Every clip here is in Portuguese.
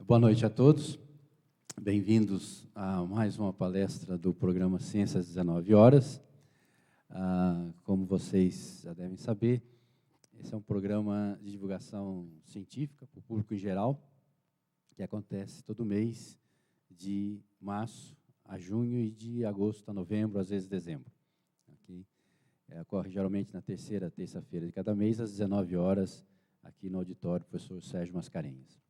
Boa noite a todos. Bem-vindos a mais uma palestra do programa Ciências às 19 horas. Como vocês já devem saber, esse é um programa de divulgação científica para o público em geral, que acontece todo mês, de março a junho e de agosto a novembro, às vezes dezembro. Okay? Ocorre geralmente na terceira terça-feira de cada mês, às 19 horas, aqui no auditório do professor Sérgio Mascarenhas.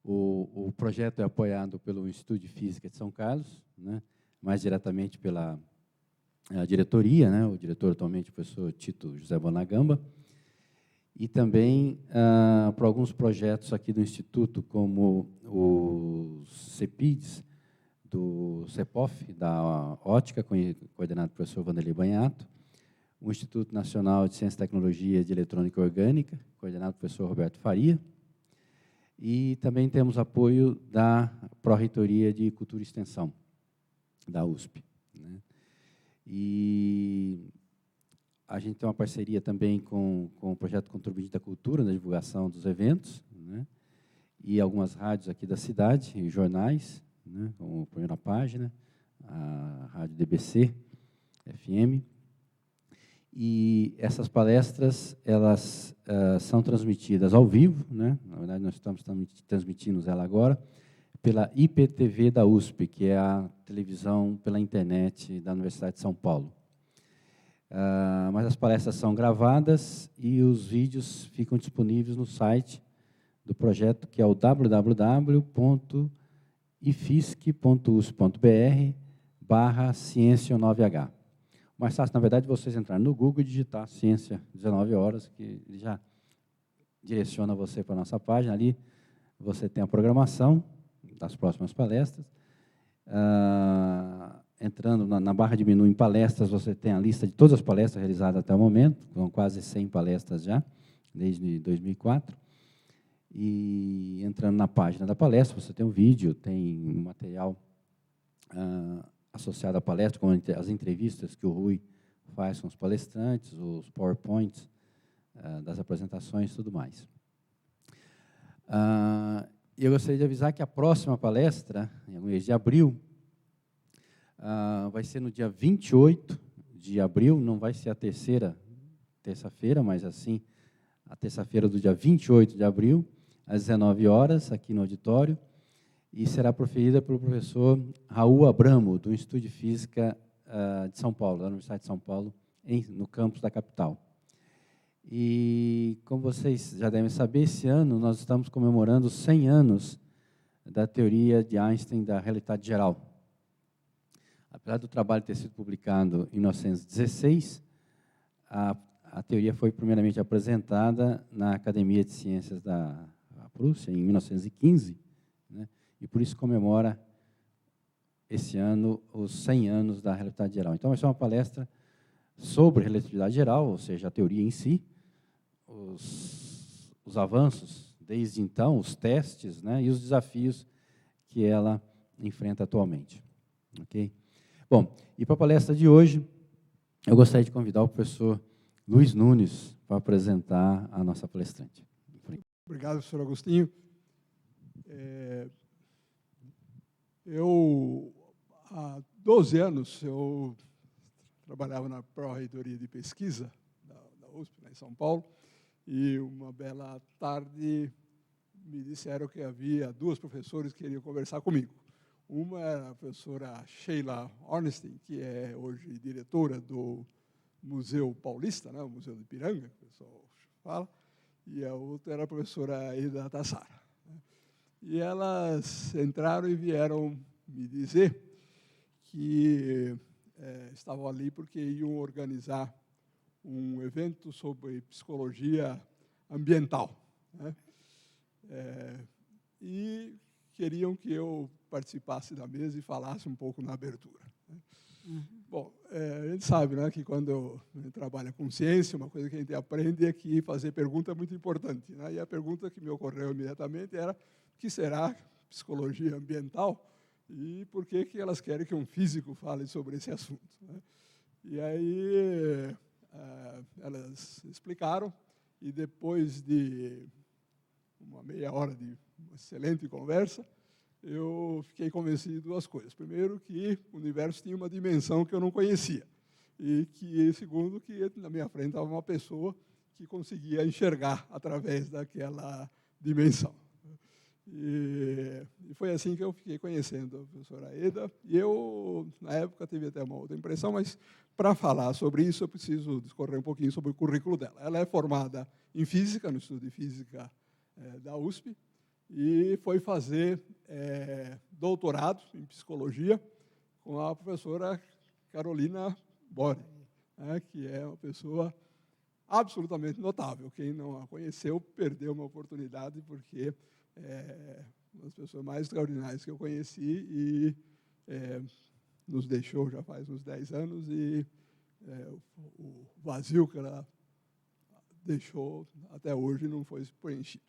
O projeto é apoiado pelo Instituto de Física de São Carlos, né, mais diretamente pela diretoria, né, o diretor atualmente, o professor Tito José Bonagamba, e também por alguns projetos aqui do Instituto, como os CEPIDs, do CEPOF, da Ótica, coordenado pelo professor Vanderlei Banhato, o Instituto Nacional de Ciência e Tecnologia de Eletrônica Orgânica, coordenado pelo professor Roberto Faria, e também temos apoio da Pró-Reitoria de Cultura e Extensão, da USP. Né? E a gente tem uma parceria também com o Projeto Contribuinte da Cultura, na divulgação dos eventos, né? E algumas rádios aqui da cidade, e jornais, né? Como o Primeira Página, a Rádio DBC, FM. E essas palestras, elas são transmitidas ao vivo, né? Na verdade, nós estamos transmitindo ela agora, pela IPTV da USP, que é a televisão pela internet da Universidade de São Paulo. Mas as palestras são gravadas e os vídeos ficam disponíveis no site do projeto, que é o www.ifisc.usp.br/ciência9h. O mais fácil, na verdade, vocês entrarem no Google e digitar Ciência 19 horas, que ele já direciona você para a nossa página. Ali você tem a programação das próximas palestras. Entrando na barra de menu em palestras, você tem a lista de todas as palestras realizadas até o momento, são quase 100 palestras já, desde 2004. E entrando na página da palestra, você tem um vídeo, tem um material associado à palestra, como as entrevistas que o Rui faz com os palestrantes, os PowerPoints das apresentações e tudo mais. Eu gostaria de avisar que a próxima palestra, em mês de abril, vai ser no dia 28 de abril, não vai ser a terceira terça-feira, mas assim, a terça-feira do dia 28 de abril, às 19 horas, aqui no auditório, e será proferida pelo professor Raul Abramo, do Instituto de Física de São Paulo, da Universidade de São Paulo, no campus da capital. E, como vocês já devem saber, esse ano nós estamos comemorando os 100 anos da teoria de Einstein da realidade geral. Apesar do trabalho ter sido publicado em 1916, a teoria foi primeiramente apresentada na Academia de Ciências da Prússia, em 1915, né? E por isso comemora esse ano os 100 anos da relatividade geral. Então, vai ser uma palestra sobre relatividade geral, ou seja, a teoria em si, os avanços desde então, os testes, né, e os desafios que ela enfrenta atualmente. Ok? Bom, e para a palestra de hoje, eu gostaria de convidar o professor Luiz Nunes para apresentar a nossa palestrante. Obrigado, professor Agostinho. Há 12 anos, eu trabalhava na Pró-Reitoria de Pesquisa da USP, lá em São Paulo, e uma bela tarde me disseram que havia duas professoras que queriam conversar comigo. Uma era a professora Sheila Ornstein, que é hoje diretora do Museu Paulista, né, o Museu do Ipiranga, que o pessoal fala, e a outra era a professora Ida Tassara. E elas entraram e vieram me dizer que estavam ali porque iam organizar um evento sobre psicologia ambiental, né? E queriam que eu participasse da mesa e falasse um pouco na abertura. Bom, a gente sabe, né, que quando a gente trabalha com ciência, uma coisa que a gente aprende é que fazer pergunta é muito importante, né? E a pergunta que me ocorreu imediatamente era: o que será psicologia ambiental e por que elas querem que um físico fale sobre esse assunto, né? E aí elas explicaram, e depois de uma meia hora de uma excelente conversa, eu fiquei convencido de duas coisas. Primeiro, que o universo tinha uma dimensão que eu não conhecia. E que, segundo, que na minha frente estava uma pessoa que conseguia enxergar através daquela dimensão. E foi assim que eu fiquei conhecendo a professora Eda. E eu, na época, tive até uma outra impressão, mas para falar sobre isso, eu preciso discorrer um pouquinho sobre o currículo dela. Ela é formada em Física, no Instituto de Física da USP, e foi fazer doutorado em Psicologia com a professora Carolina Bore, que é uma pessoa absolutamente notável. Quem não a conheceu perdeu uma oportunidade, porque uma das pessoas mais extraordinárias que eu conheci e nos deixou já faz uns 10 anos, e o vazio que ela deixou até hoje não foi preenchido.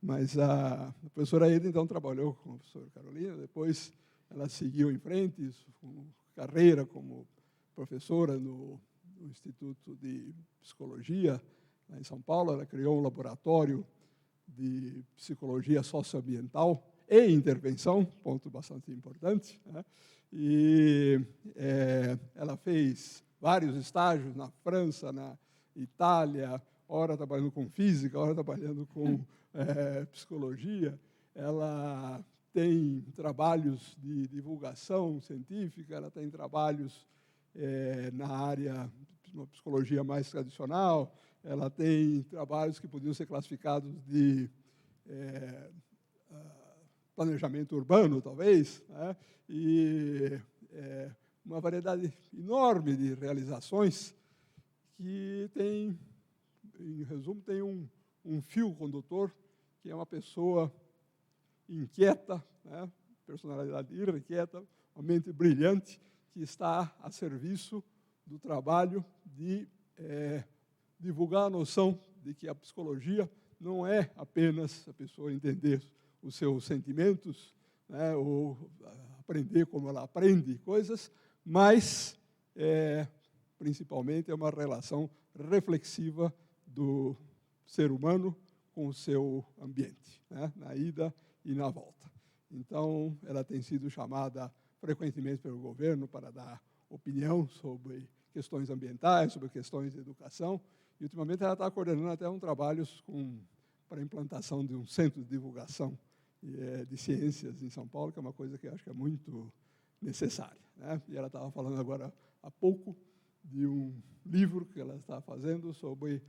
Mas a professora Eda, então, trabalhou com a professora Carolina, depois ela seguiu em frente, com carreira como professora no Instituto de Psicologia, lá em São Paulo. Ela criou um laboratório de psicologia socioambiental e intervenção, ponto bastante importante, né? E ela fez vários estágios na França, na Itália, ora trabalhando com física, ora trabalhando com psicologia. Ela tem trabalhos de divulgação científica, ela tem trabalhos na área de uma psicologia mais tradicional, ela tem trabalhos que podiam ser classificados de planejamento urbano, talvez, né? E uma variedade enorme de realizações que tem, em resumo, tem um fio condutor, que é uma pessoa inquieta, né? Personalidade irrequieta, uma mente brilhante, que está a serviço do trabalho de divulgar a noção de que a psicologia não é apenas a pessoa entender os seus sentimentos, né, ou aprender como ela aprende coisas, mas, principalmente, é uma relação reflexiva do ser humano com o seu ambiente, né, na ida e na volta. Então, ela tem sido chamada frequentemente pelo governo para dar opinião sobre questões ambientais, sobre questões de educação, e, ultimamente, ela está coordenando até trabalhos para a implantação de um centro de divulgação de ciências em São Paulo, que é uma coisa que eu acho que é muito necessária, né? E ela estava falando agora há pouco de um livro que ela está fazendo sobre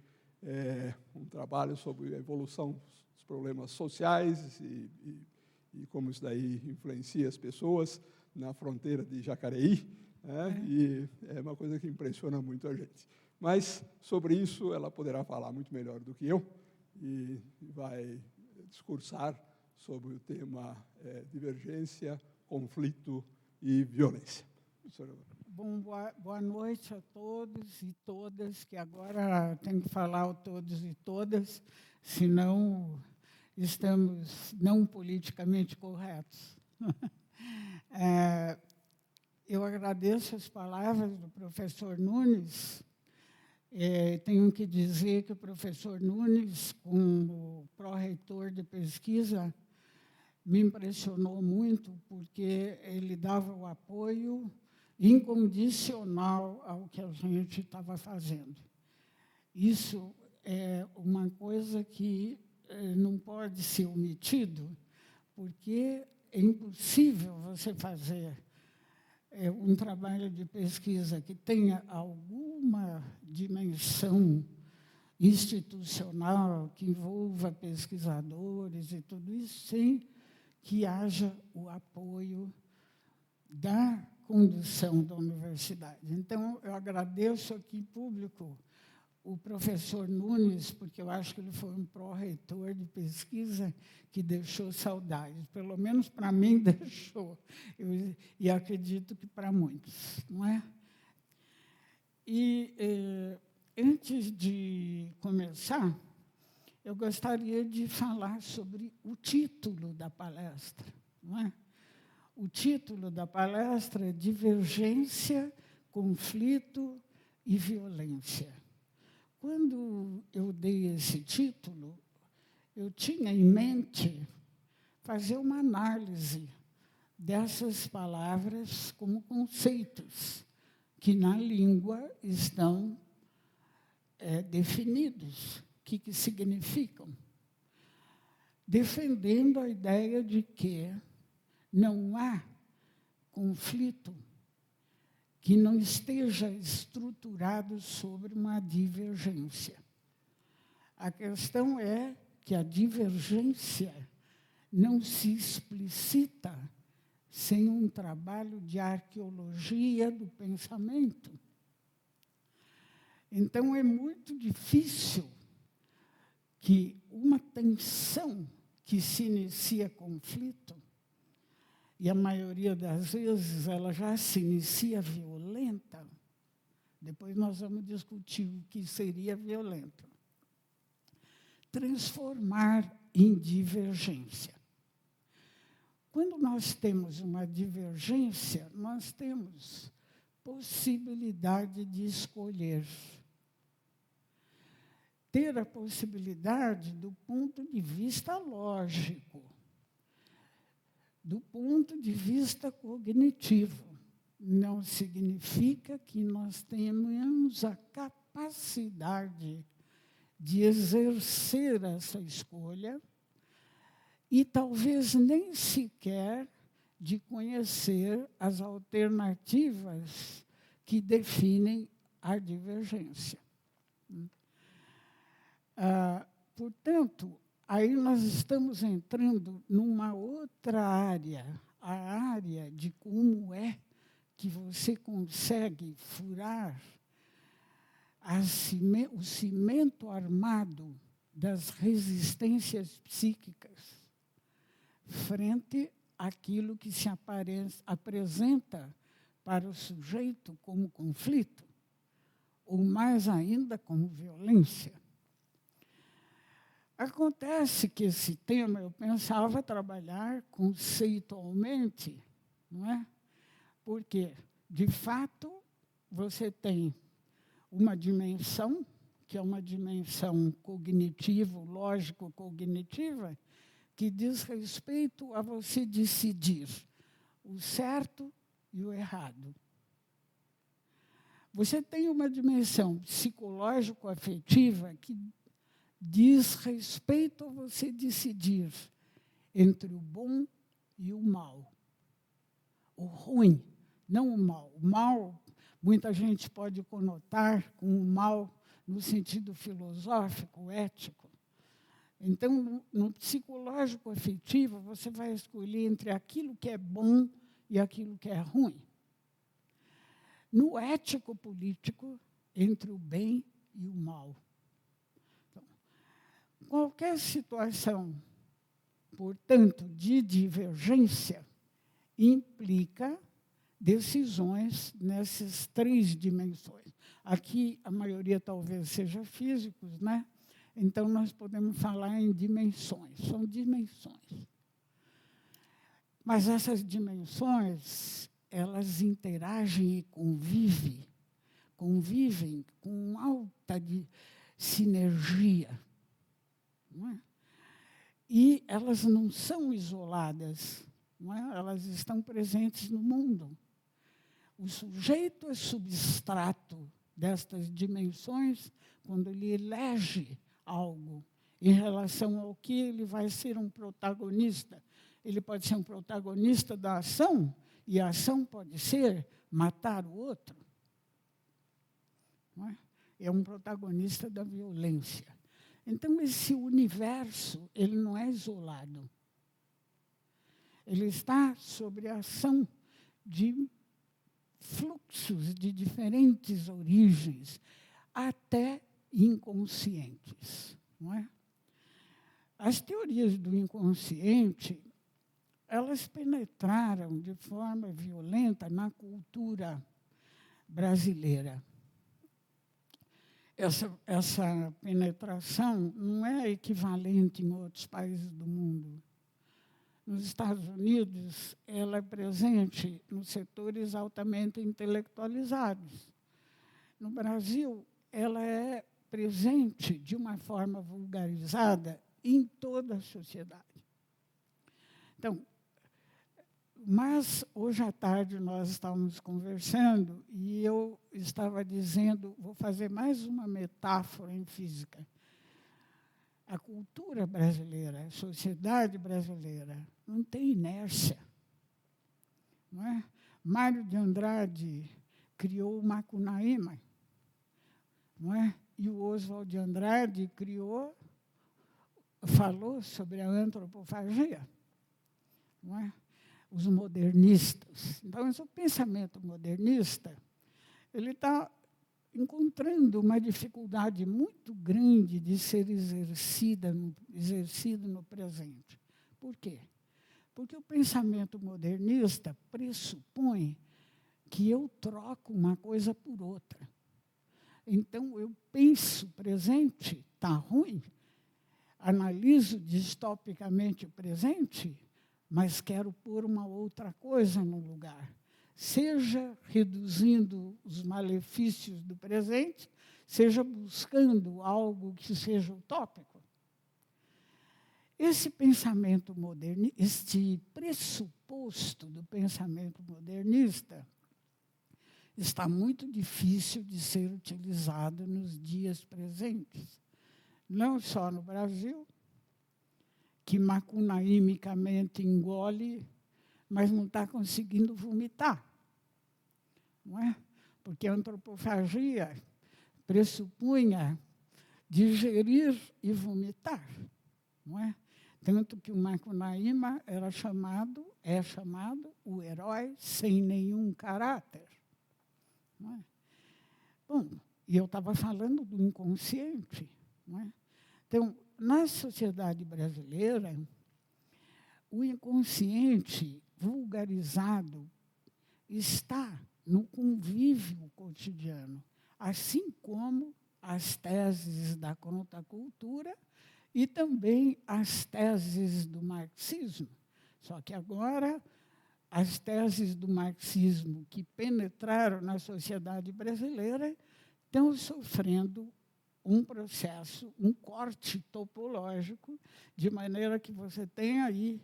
um trabalho sobre a evolução dos problemas sociais e como isso daí influencia as pessoas na fronteira de Jacareí, né? E é uma coisa que impressiona muito a gente. Mas, sobre isso, ela poderá falar muito melhor do que eu, e vai discursar sobre o tema divergência, conflito e violência. Bom, boa noite a todos e todas, que agora tem que falar o todos e todas, senão estamos não politicamente corretos. Eu agradeço as palavras do professor Nunes. Tenho que dizer que o professor Nunes, como pró-reitor de pesquisa, me impressionou muito, porque ele dava o apoio incondicional ao que a gente estava fazendo. Isso é uma coisa que não pode ser omitido, porque é impossível você fazer um trabalho de pesquisa que tenha alguma dimensão institucional, que envolva pesquisadores e tudo isso, sem que haja o apoio da condução da universidade. Então, eu agradeço aqui em público o professor Nunes, porque eu acho que ele foi um pró-reitor de pesquisa que deixou saudades. Pelo menos para mim deixou, e acredito que para muitos, não é? E, antes de começar, eu gostaria de falar sobre o título da palestra, não é? O título da palestra é Divergência, Conflito e Violência. Quando eu dei esse título, eu tinha em mente fazer uma análise dessas palavras como conceitos que na língua estão definidos, o que significam, defendendo a ideia de que não há conflito que não esteja estruturado sobre uma divergência. A questão é que a divergência não se explicita sem um trabalho de arqueologia do pensamento. Então, é muito difícil que uma tensão que se inicia conflito, e a maioria das vezes ela já se inicia violenta, depois nós vamos discutir o que seria violento, transformar em divergência. Quando nós temos uma divergência, nós temos possibilidade de escolher. Ter a possibilidade do ponto de vista lógico, do ponto de vista cognitivo. Não significa que nós tenhamos a capacidade de exercer essa escolha e talvez nem sequer de conhecer as alternativas que definem a divergência. Portanto, aí nós estamos entrando numa outra área, a área de como é que você consegue furar o cimento armado das resistências psíquicas frente àquilo que se apresenta para o sujeito como conflito, ou mais ainda como violência. Acontece que esse tema eu pensava trabalhar conceitualmente, não é? Porque, de fato, você tem uma dimensão, que é uma dimensão cognitivo, lógico-cognitiva, que diz respeito a você decidir o certo e o errado. Você tem uma dimensão psicológico-afetiva que diz respeito a você decidir entre o bom e o mal. O ruim, não o mal. O mal, muita gente pode conotar com o mal no sentido filosófico, ético. Então, no psicológico afetivo, você vai escolher entre aquilo que é bom e aquilo que é ruim. No ético político, entre o bem e o mal. Então, qualquer situação, portanto, de divergência, implica decisões nessas três dimensões. Aqui, a maioria talvez seja físicos, né? Então, nós podemos falar em dimensões. São dimensões. Mas essas dimensões, elas interagem e convivem com alta sinergia. Não é? E elas não são isoladas, não é? Elas estão presentes no mundo. O sujeito é substrato destas dimensões quando ele elege algo em relação ao que ele vai ser um protagonista. Ele pode ser um protagonista da ação, e a ação pode ser matar o outro. Não é? É um protagonista da violência. Então, esse universo, ele não é isolado. Ele está sob a ação de fluxos de diferentes origens, até inconscientes. Não é? As teorias do inconsciente, elas penetraram de forma violenta na cultura brasileira. Essa penetração não é equivalente em outros países do mundo. Nos Estados Unidos, ela é presente nos setores altamente intelectualizados. No Brasil, ela é presente de uma forma vulgarizada em toda a sociedade. Então, mas hoje à tarde nós estávamos conversando e eu estava dizendo, vou fazer mais uma metáfora em física. A cultura brasileira, a sociedade brasileira, não tem inércia. Não é? Mário de Andrade criou o Macunaíma, não é? E o Oswald de Andrade falou sobre a antropofagia, não é? Os modernistas. Então, esse pensamento modernista, ele está encontrando uma dificuldade muito grande de ser exercido no presente. Por quê? Porque o pensamento modernista pressupõe que eu troco uma coisa por outra. Então, eu penso presente, está ruim, analiso distopicamente o presente, mas quero pôr uma outra coisa no lugar. Seja reduzindo os malefícios do presente, seja buscando algo que seja utópico. Esse pensamento modernista, este pressuposto do pensamento modernista, está muito difícil de ser utilizado nos dias presentes. Não só no Brasil, que macunaimicamente engole, mas não está conseguindo vomitar. Não é? Porque a antropofagia pressupunha digerir e vomitar. Não é? Tanto que o Macunaíma é chamado o herói sem nenhum caráter. Não é? Bom, e eu estava falando do inconsciente. Não é? Então, na sociedade brasileira, o inconsciente vulgarizado está no convívio cotidiano, assim como as teses da contracultura e também as teses do marxismo. Só que agora, as teses do marxismo que penetraram na sociedade brasileira estão sofrendo um processo, um corte topológico, de maneira que você tem aí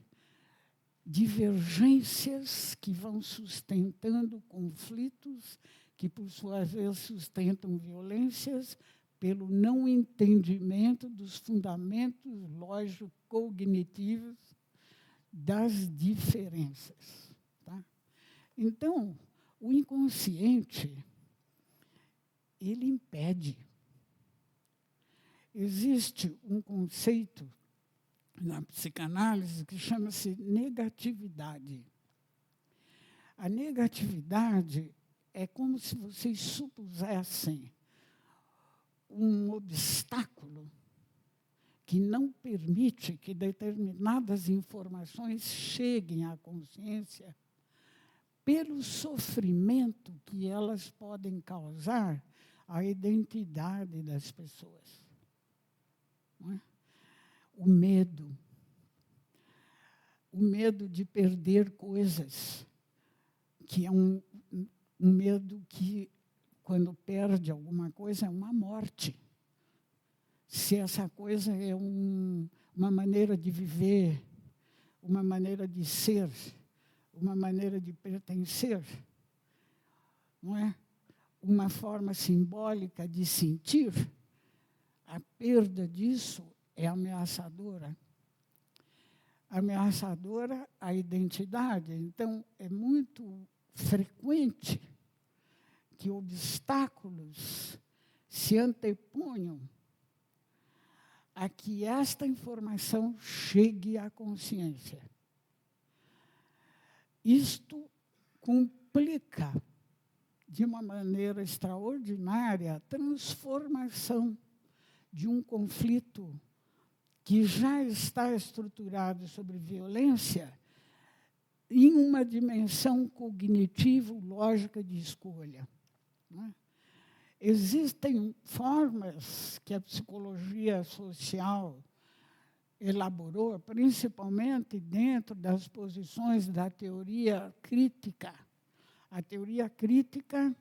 divergências que vão sustentando conflitos, que, por sua vez, sustentam violências, pelo não entendimento dos fundamentos lógico-cognitivos das diferenças. Tá? Então, o inconsciente, ele impede. Existe um conceito na psicanálise que chama-se negatividade. A negatividade é como se vocês supusessem um obstáculo que não permite que determinadas informações cheguem à consciência pelo sofrimento que elas podem causar à identidade das pessoas. Não é? O medo de perder coisas, que é um medo que, quando perde alguma coisa, é uma morte. Se essa coisa é uma maneira de viver, uma maneira de ser, uma maneira de pertencer, não é? Uma forma simbólica de sentir, a perda disso é ameaçadora. Ameaçadora à identidade. Então, é muito frequente que obstáculos se anteponham a que esta informação chegue à consciência. Isto complica, de uma maneira extraordinária, a transformação de um conflito que já está estruturado sobre violência em uma dimensão cognitivo-lógica de escolha. Não é? Existem formas que a psicologia social elaborou, principalmente dentro das posições da teoria crítica. A teoria crítica,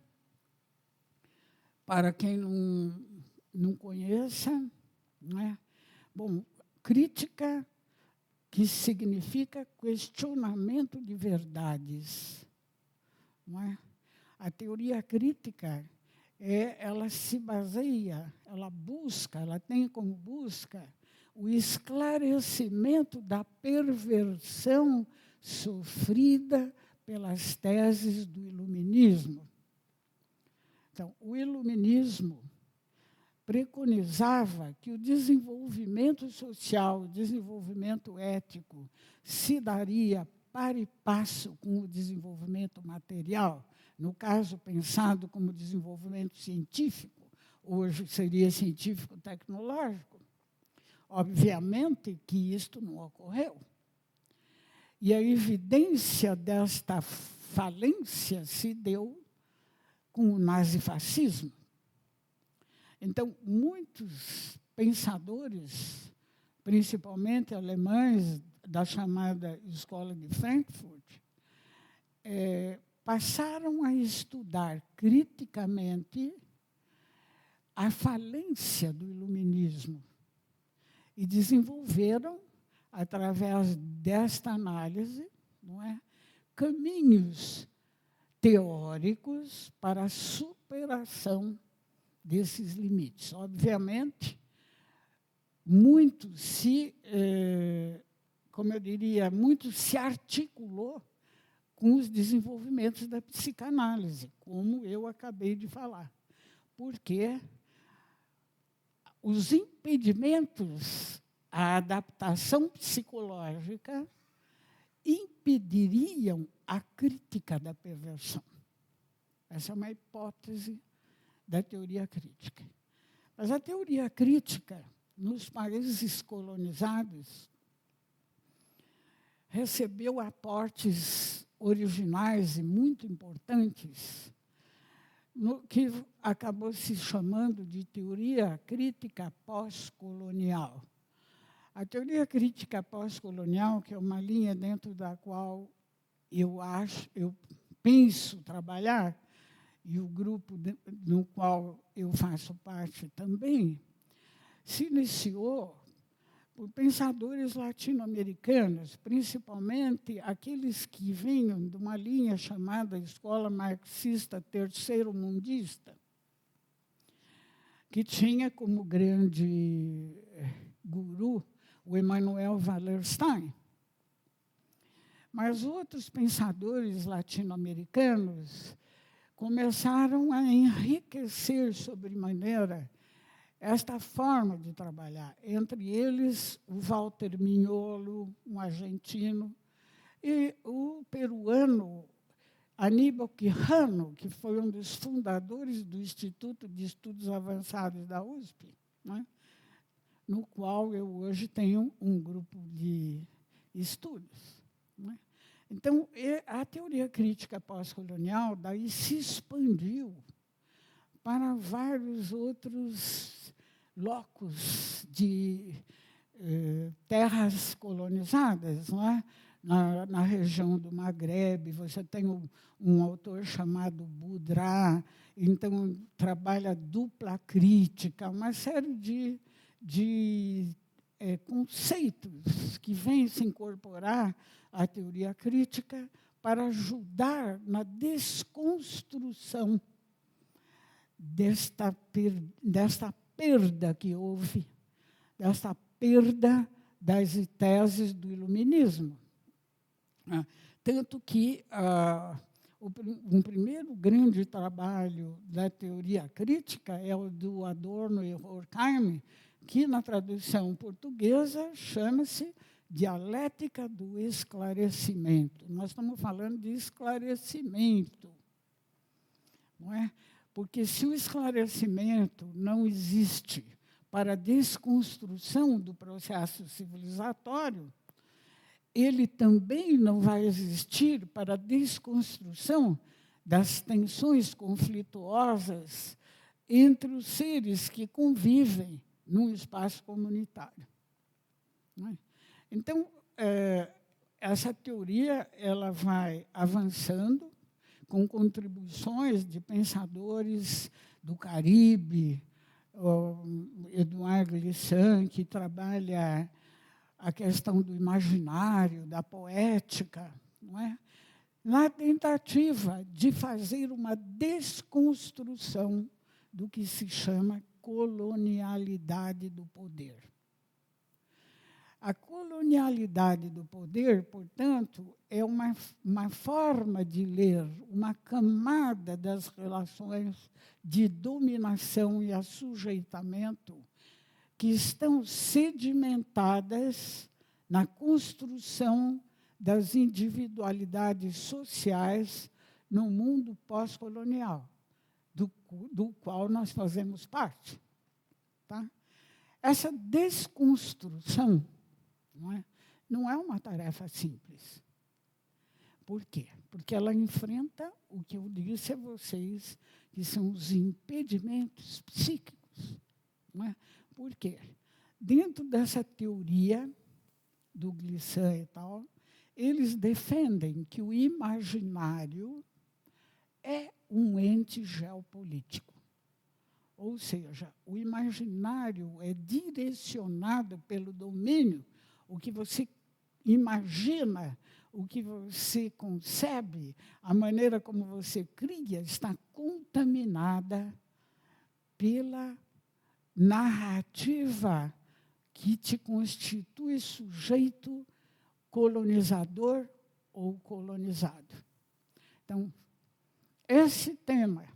para quem não conheça, não é? Bom, crítica, que significa questionamento de verdades. Não é? A teoria crítica, ela se baseia, ela busca, ela tem como busca o esclarecimento da perversão sofrida pelas teses do iluminismo. Então, o iluminismo preconizava que o desenvolvimento social, o desenvolvimento ético, se daria para e passo com o desenvolvimento material, no caso pensado como desenvolvimento científico, hoje seria científico-tecnológico. Obviamente que isto não ocorreu. E a evidência desta falência se deu com o nazifascismo. Então, muitos pensadores, principalmente alemães da chamada Escola de Frankfurt, passaram a estudar criticamente a falência do iluminismo e desenvolveram, através desta análise, não é, caminhos teóricos para a superação desses limites. Obviamente, muito se articulou com os desenvolvimentos da psicanálise, como eu acabei de falar. Porque os impedimentos à adaptação psicológica impediriam a crítica da perversão. Essa é uma hipótese da teoria crítica. Mas a teoria crítica, nos países colonizados, recebeu aportes originais e muito importantes, no que acabou se chamando de teoria crítica pós-colonial. A teoria crítica pós-colonial, que é uma linha dentro da qual eu penso trabalhar, e o grupo no qual eu faço parte também, se iniciou por pensadores latino-americanos, principalmente aqueles que vinham de uma linha chamada Escola Marxista Terceiro-Mundista, que tinha como grande guru o Emanuel Wallerstein. Mas outros pensadores latino-americanos começaram a enriquecer sobremaneira esta forma de trabalhar. Entre eles, o Walter Mignolo, um argentino, e o peruano Aníbal Quijano, que foi um dos fundadores do Instituto de Estudos Avançados da USP, né, no qual eu hoje tenho um grupo de estudos. Né. Então, a teoria crítica pós-colonial daí se expandiu para vários outros locos de terras colonizadas, não é? Na região do Maghreb, você tem um autor chamado Boudra, então trabalha dupla crítica, uma série de conceitos que vêm se incorporar à teoria crítica para ajudar na desconstrução desta perda que houve, desta perda das teses do iluminismo. Tanto que um primeiro grande trabalho da teoria crítica é o do Adorno e Horkheimer, que, na tradução portuguesa, chama-se Dialética do Esclarecimento. Nós estamos falando de esclarecimento, não é? Porque se o esclarecimento não existe para a desconstrução do processo civilizatório, ele também não vai existir para a desconstrução das tensões conflituosas entre os seres que convivem num espaço comunitário. Então, essa teoria ela vai avançando com contribuições de pensadores do Caribe, o Edouard Glissant, que trabalha a questão do imaginário, da poética, não é? Na tentativa de fazer uma desconstrução do que se chama colonialidade do poder. A colonialidade do poder, portanto, é uma forma de ler uma camada das relações de dominação e assujeitamento que estão sedimentadas na construção das individualidades sociais no mundo pós-colonial, do qual nós fazemos parte. Tá? Essa desconstrução não é uma tarefa simples. Por quê? Porque ela enfrenta o que eu disse a vocês, que são os impedimentos psíquicos. Não é? Por quê? Dentro dessa teoria do Glissant e tal, eles defendem que o imaginário é um ente geopolítico. Ou seja, o imaginário é direcionado pelo domínio. O que você imagina, o que você concebe, a maneira como você cria, está contaminada pela narrativa que te constitui sujeito colonizador ou colonizado. Então, esse tema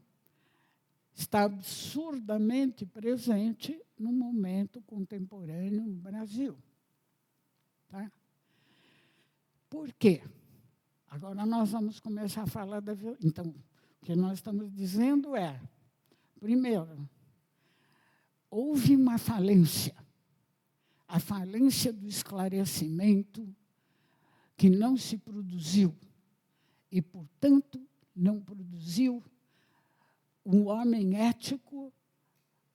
está absurdamente presente no momento contemporâneo no Brasil. Tá? Por quê? Agora nós vamos começar a falar da violência. Então, o que nós estamos dizendo é, primeiro, houve uma falência. A falência do esclarecimento que não se produziu e, portanto, não produziu um homem ético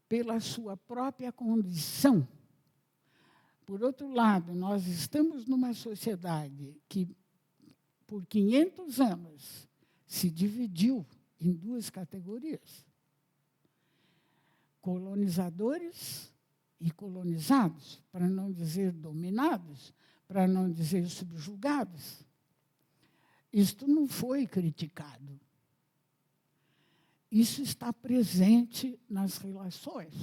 pela sua própria condição. Por outro lado, nós estamos numa sociedade que, por 500 anos, se dividiu em duas categorias: colonizadores e colonizados, para não dizer dominados, para não dizer subjugados. Isto não foi criticado. Isso está presente nas relações,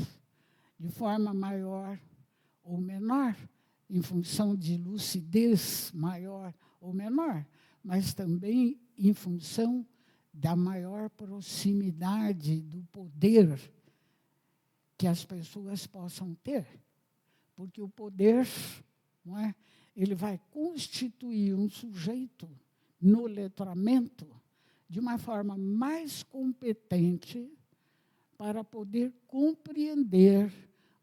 de forma maior ou menor, em função de lucidez maior ou menor, mas também em função da maior proximidade do poder que as pessoas possam ter. Porque o poder, não é, ele vai constituir um sujeito no letramento de uma forma mais competente para poder compreender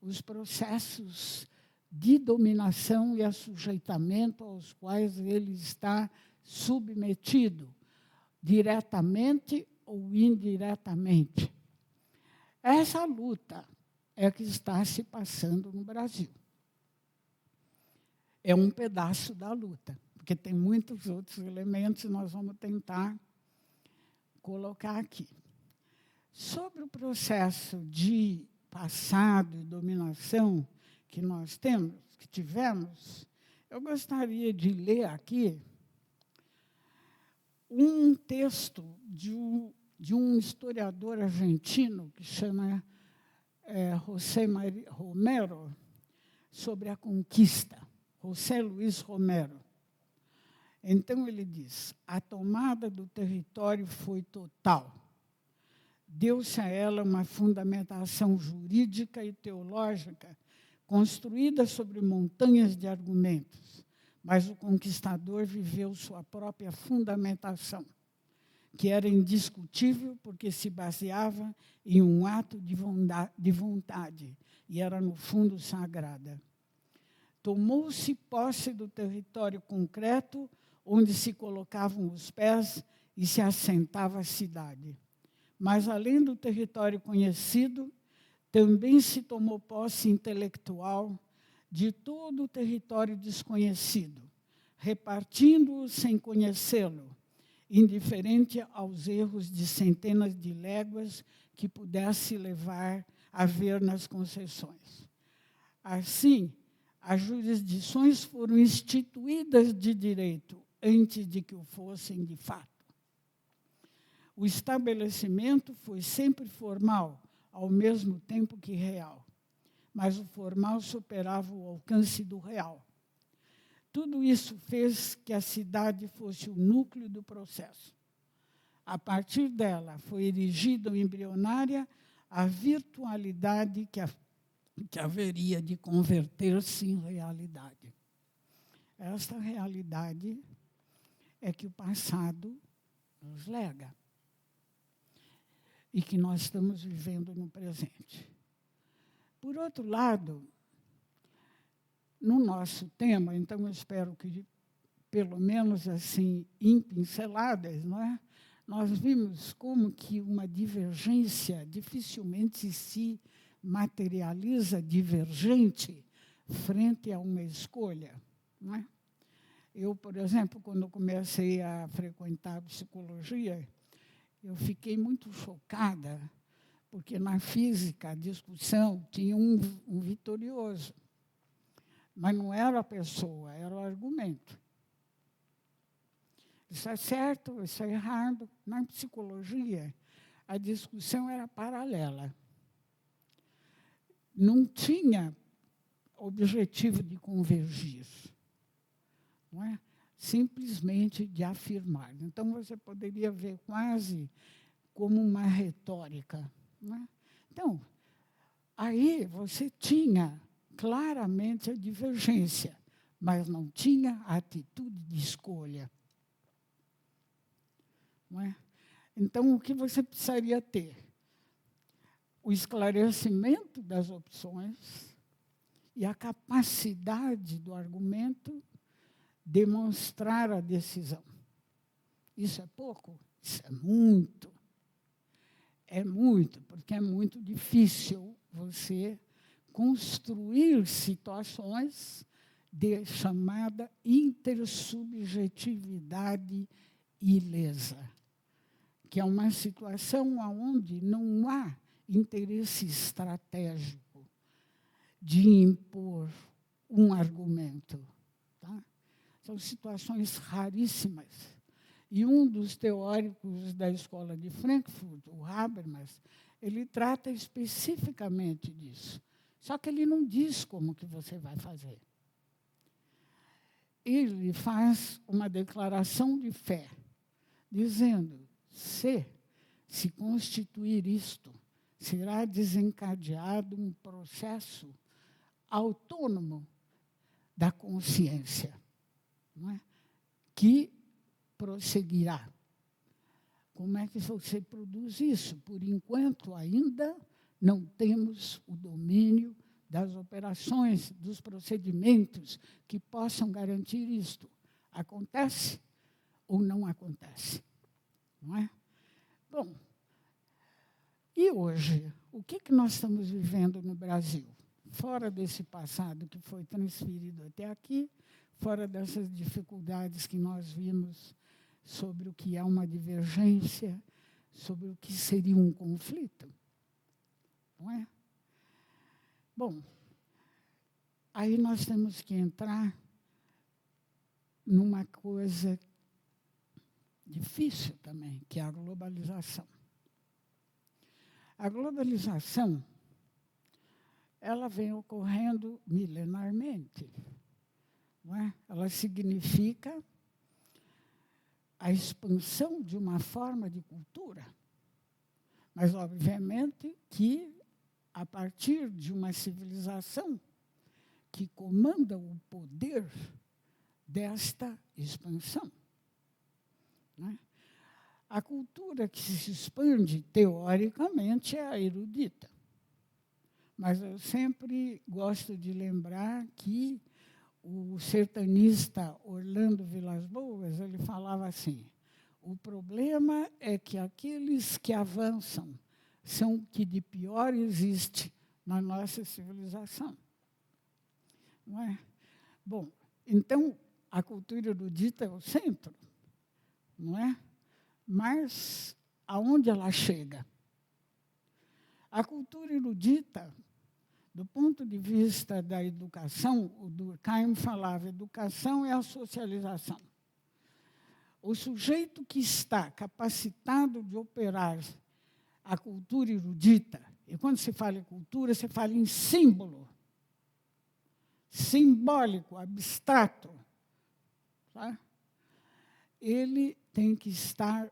os processos de dominação e assujeitamento aos quais ele está submetido, diretamente ou indiretamente. Essa luta é que está se passando no Brasil. É um pedaço da luta, porque tem muitos outros elementos que nós vamos tentar colocar aqui. Sobre o processo de passado e dominação que nós tivemos, eu gostaria de ler aqui um texto de um historiador argentino que chama José Romero, sobre a conquista, José Luiz Romero. Então, ele diz: a tomada do território foi total. Deu-se a ela uma fundamentação jurídica e teológica construída sobre montanhas de argumentos, mas o conquistador viveu sua própria fundamentação, que era indiscutível porque se baseava em um ato de vontade e era, no fundo, sagrada. Tomou-se posse do território concreto onde se colocavam os pés e se assentava a cidade. Mas, além do território conhecido, também se tomou posse intelectual de todo o território desconhecido, repartindo-o sem conhecê-lo, indiferente aos erros de centenas de léguas que pudesse levar a ver nas concessões. Assim, as jurisdições foram instituídas de direito antes de que o fossem de fato. O estabelecimento foi sempre formal, ao mesmo tempo que real, mas o formal superava o alcance do real. Tudo isso fez que a cidade fosse o núcleo do processo. A partir dela, foi erigida embrionária a virtualidade que haveria de converter-se em realidade. Esta realidade é que o passado nos lega e que nós estamos vivendo no presente. Por outro lado, no nosso tema, então eu espero que, pelo menos assim, em pinceladas, não é? Nós vimos como que uma divergência dificilmente se materializa divergente frente a uma escolha. Não é? Eu, por exemplo, quando comecei a frequentar a psicologia, eu fiquei muito chocada, porque na física a discussão tinha um vitorioso. Mas não era a pessoa, era o argumento. Isso é certo, isso é errado. Na psicologia, a discussão era paralela. Não tinha objetivo de convergir. Não é? Simplesmente de afirmar. Então, você poderia ver quase como uma retórica. Não é? Então, aí você tinha claramente a divergência, mas não tinha a atitude de escolha. Não é? Então, o que você precisaria ter? O esclarecimento das opções e a capacidade do argumento demonstrar a decisão. Isso é pouco? Isso é muito. É muito, porque é muito difícil você construir situações de chamada intersubjetividade ilesa, que é uma situação onde não há interesse estratégico de impor um argumento. Tá? São situações raríssimas. E um dos teóricos da escola de Frankfurt, o Habermas, ele trata especificamente disso. Só que ele não diz como que você vai fazer. Ele faz uma declaração de fé, dizendo, se constituir isto, será desencadeado um processo autônomo da consciência, não é? Que prosseguirá. Como é que você produz isso? Por enquanto, ainda não temos o domínio das operações, dos procedimentos que possam garantir isto. Acontece ou não acontece? Não é? Bom, e hoje, o que nós estamos vivendo no Brasil? Fora desse passado que foi transferido até aqui, fora dessas dificuldades que nós vimos sobre o que é uma divergência, sobre o que seria um conflito. Não é? Bom, aí nós temos que entrar numa coisa difícil também, que é a globalização. A globalização, ela vem ocorrendo milenarmente. Não é? Ela significa a expansão de uma forma de cultura. Mas, obviamente, que a partir de uma civilização que comanda o poder desta expansão. Não é? A cultura que se expande, teoricamente, é a erudita. Mas eu sempre gosto de lembrar que o sertanista Orlando Vilas-Boas, ele falava assim, o problema é que aqueles que avançam são o que de pior existe na nossa civilização. Não é? Bom, então, a cultura erudita é o centro, não é? Mas aonde ela chega? A cultura erudita Do ponto de vista da educação, o Durkheim falava, educação é a socialização. O sujeito que está capacitado de operar a cultura erudita, e quando se fala em cultura, se fala em símbolo, simbólico, abstrato, tá? Ele tem que estar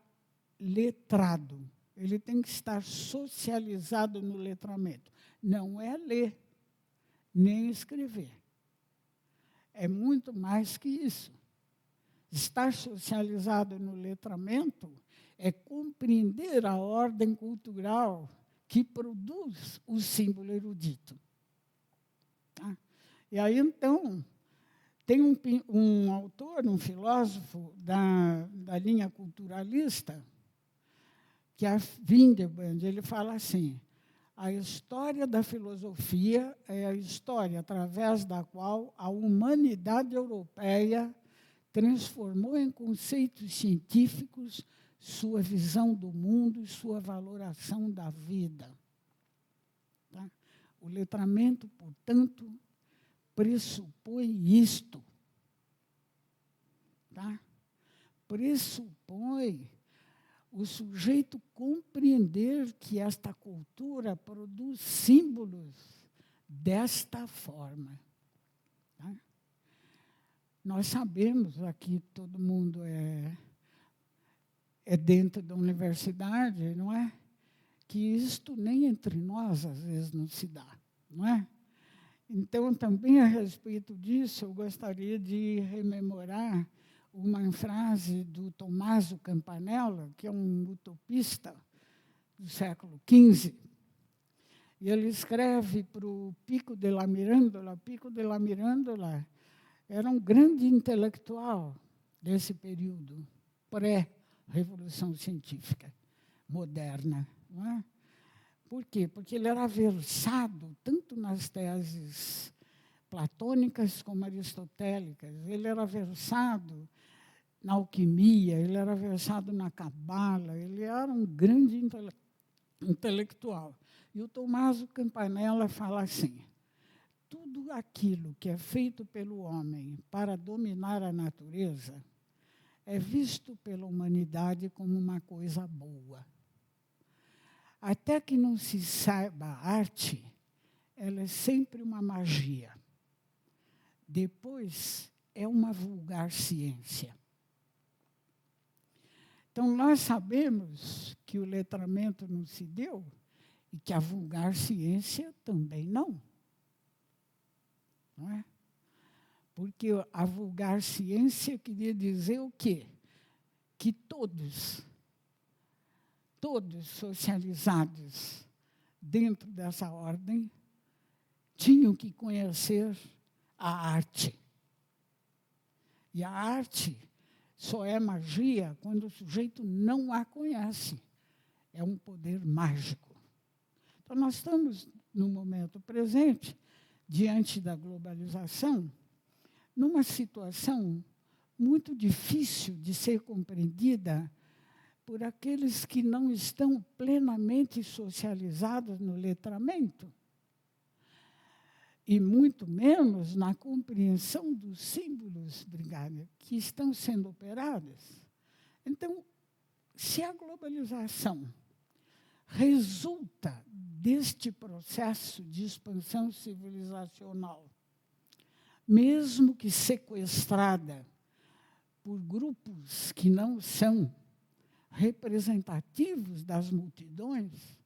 letrado, ele tem que estar socializado no letramento. Não é ler, nem escrever. É muito mais que isso. Estar socializado no letramento é compreender a ordem cultural que produz o símbolo erudito. Tá? E aí, então, tem um autor, um filósofo da linha culturalista, que é Windebandt, ele fala assim, a história da filosofia é a história através da qual a humanidade europeia transformou em conceitos científicos sua visão do mundo e sua valoração da vida. Tá? O letramento, portanto, pressupõe isto. Tá? Pressupõe o sujeito compreender que esta cultura produz símbolos desta forma. Tá? Nós sabemos, aqui todo mundo é dentro da universidade, não é? Que isto nem entre nós, às vezes, não se dá, não é? Então, também a respeito disso, eu gostaria de rememorar uma frase do Tommaso Campanella, que é um utopista do século XV, e ele escreve para o Pico della Mirandola. Pico della Mirandola era um grande intelectual desse período, pré-revolução científica moderna. Não é? Por quê? Porque ele era versado tanto nas teses platônicas como aristotélicas. Ele era versado na alquimia, ele era versado na cabala, ele era um grande intelectual. E o Tommaso Campanella fala assim, tudo aquilo que é feito pelo homem para dominar a natureza é visto pela humanidade como uma coisa boa. Até que não se saiba a arte, ela é sempre uma magia. Depois, é uma vulgar ciência. Então, nós sabemos que o letramento não se deu e que a vulgar ciência também não. Não é? Porque a vulgar ciência queria dizer o quê? Que todos socializados dentro dessa ordem, tinham que conhecer a arte. E a arte só é magia quando o sujeito não a conhece. É um poder mágico. Então, nós estamos, no momento presente, diante da globalização, numa situação muito difícil de ser compreendida por aqueles que não estão plenamente socializados no letramento, e muito menos na compreensão dos símbolos, Brigária, que estão sendo operados. Então, se a globalização resulta deste processo de expansão civilizacional, mesmo que sequestrada por grupos que não são representativos das multidões,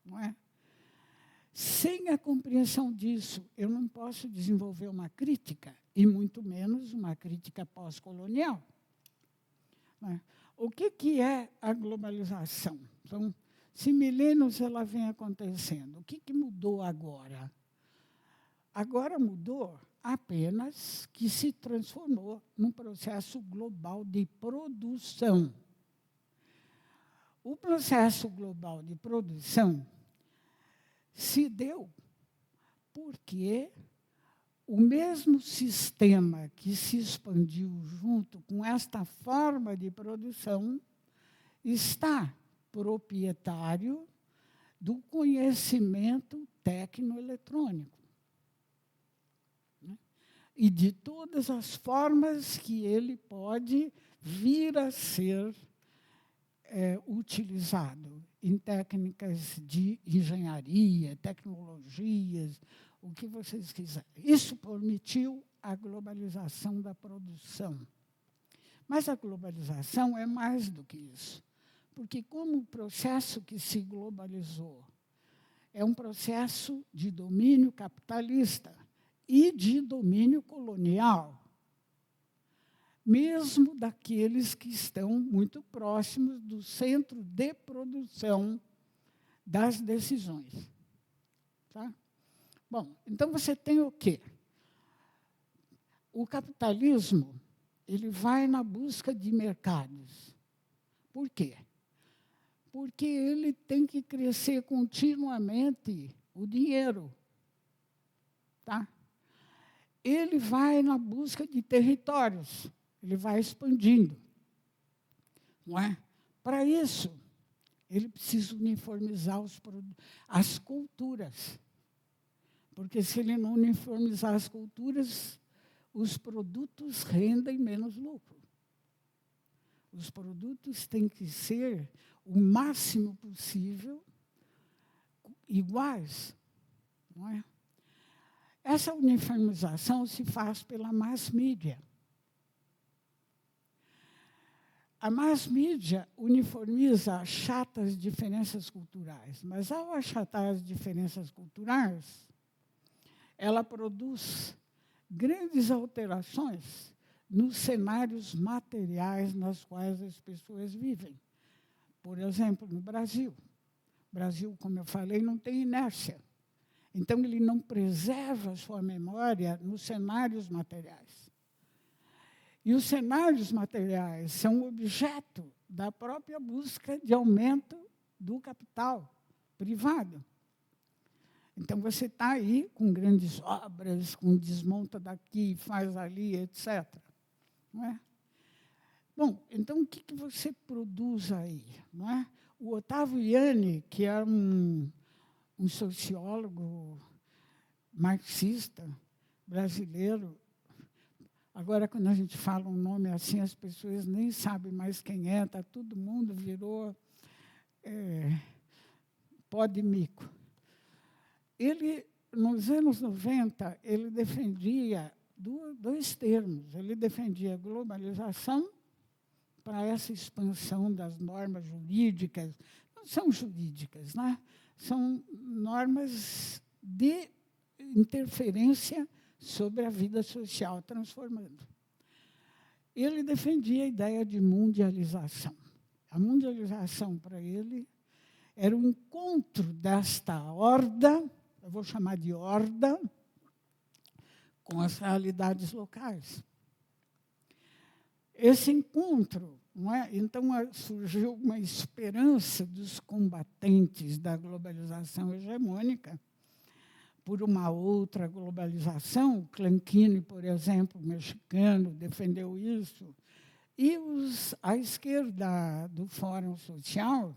não é? Sem a compreensão disso, eu não posso desenvolver uma crítica, e muito menos uma crítica pós-colonial. Não é? O que é a globalização? Então, se milênios ela vem acontecendo, o que mudou agora? Agora mudou apenas que se transformou num processo global de produção. O processo global de produção se deu porque o mesmo sistema que se expandiu junto com esta forma de produção está proprietário do conhecimento tecnoeletrônico, né? E de todas as formas que ele pode vir a ser utilizado em técnicas de engenharia, tecnologias, o que vocês quiserem. Isso permitiu a globalização da produção. Mas a globalização é mais do que isso, porque como o processo que se globalizou é um processo de domínio capitalista e de domínio colonial, mesmo daqueles que estão muito próximos do centro de produção das decisões. Tá? Bom, então você tem o quê? O capitalismo, ele vai na busca de mercados. Por quê? Porque ele tem que crescer continuamente o dinheiro. Tá? Ele vai na busca de territórios. Ele vai expandindo. Não é? Para isso, ele precisa uniformizar as culturas. Porque se ele não uniformizar as culturas, os produtos rendem menos lucro. Os produtos têm que ser o máximo possível iguais. Não é? Essa uniformização se faz pela mass media. A mass media uniformiza, achata as diferenças culturais, mas ao achatar as diferenças culturais, ela produz grandes alterações nos cenários materiais nas quais as pessoas vivem. Por exemplo, no Brasil. O Brasil, como eu falei, não tem inércia. Então, ele não preserva a sua memória nos cenários materiais. E os cenários materiais são objeto da própria busca de aumento do capital privado. Então, você está aí com grandes obras, com desmonta daqui, faz ali, etc. Não é? Bom, então, o que você produz aí? Não é? O Otávio Yanni, que é um sociólogo marxista brasileiro. Agora, quando a gente fala um nome assim, as pessoas nem sabem mais quem é, tá, todo mundo virou pó de mico. Ele, nos anos 90, ele defendia dois termos. Ele defendia a globalização para essa expansão das normas jurídicas. Não são jurídicas, né? São normas de interferência sobre a vida social, transformando. Ele defendia a ideia de mundialização. A mundialização, para ele, era o encontro desta horda, eu vou chamar de horda, com as realidades locais. Esse encontro, não é? Então, surgiu uma esperança dos combatentes da globalização hegemônica por uma outra globalização. Clanchini, por exemplo, mexicano, defendeu isso. E a esquerda do Fórum Social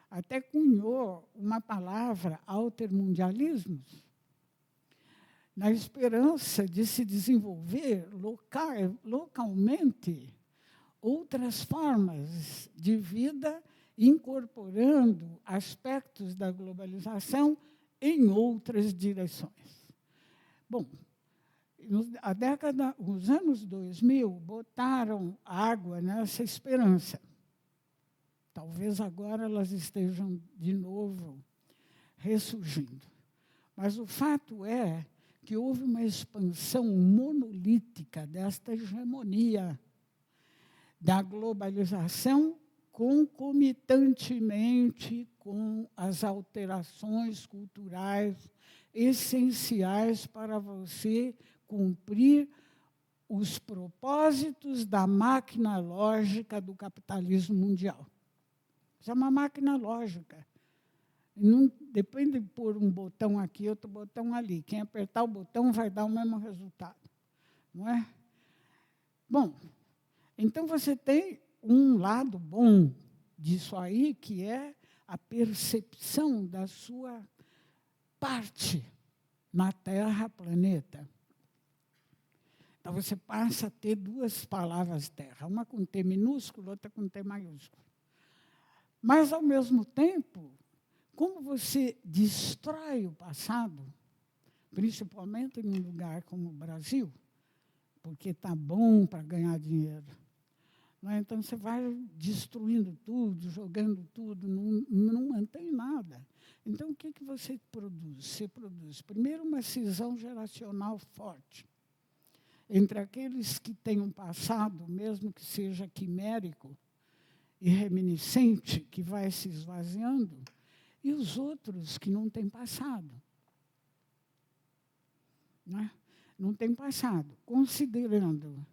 até cunhou uma palavra, altermundialismos, na esperança de se desenvolver localmente outras formas de vida, incorporando aspectos da globalização em outras direções. Bom, os anos 2000 botaram água nessa esperança. Talvez agora elas estejam de novo ressurgindo. Mas o fato é que houve uma expansão monolítica desta hegemonia da globalização, concomitantemente com as alterações culturais essenciais para você cumprir os propósitos da máquina lógica do capitalismo mundial. Isso é uma máquina lógica. Não depende de pôr um botão aqui, outro botão ali. Quem apertar o botão vai dar o mesmo resultado. Não é? Bom, então você tem um lado bom disso aí, que é a percepção da sua parte na Terra, planeta. Então, você passa a ter duas palavras Terra, uma com T minúsculo, outra com T maiúsculo. Mas, ao mesmo tempo, como você destrói o passado, principalmente em um lugar como o Brasil, porque está bom para ganhar dinheiro, não é? Então, você vai destruindo tudo, jogando tudo, não mantém nada. Então, o que você produz? Você produz, primeiro, uma cisão geracional forte entre aqueles que têm um passado, mesmo que seja quimérico e reminiscente, que vai se esvaziando, e os outros que não têm passado. Não é? Não tem passado, considerando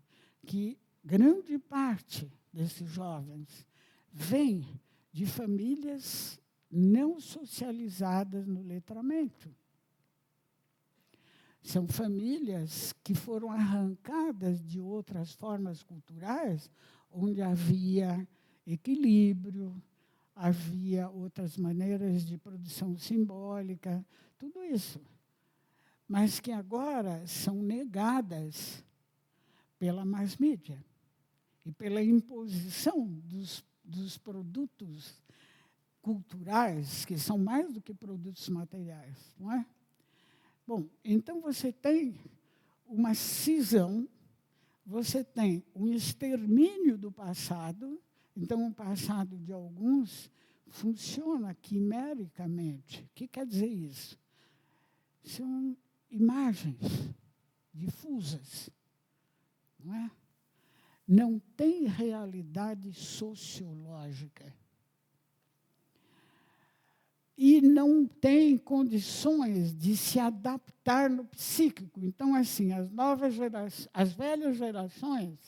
que grande parte desses jovens vem de famílias não socializadas no letramento. São famílias que foram arrancadas de outras formas culturais, onde havia equilíbrio, havia outras maneiras de produção simbólica, tudo isso. Mas que agora são negadas pela mass-mídia e pela imposição dos produtos culturais, que são mais do que produtos materiais, não é? Bom, então você tem uma cisão, você tem um extermínio do passado, então o passado de alguns funciona quimericamente. O que quer dizer isso? São imagens difusas, não é? Não tem realidade sociológica. E não tem condições de se adaptar no psíquico. Então, assim, as velhas gerações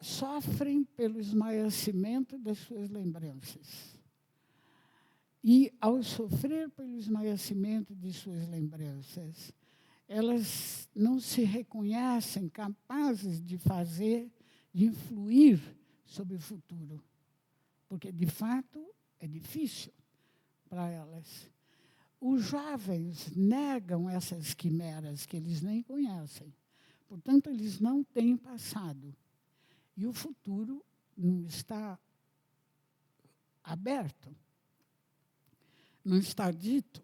sofrem pelo esmaecimento das suas lembranças. E, ao sofrer pelo esmaecimento de suas lembranças, elas não se reconhecem capazes de influir sobre o futuro. Porque, de fato, é difícil para elas. Os jovens negam essas quimeras que eles nem conhecem. Portanto, eles não têm passado. E o futuro não está aberto, não está dito.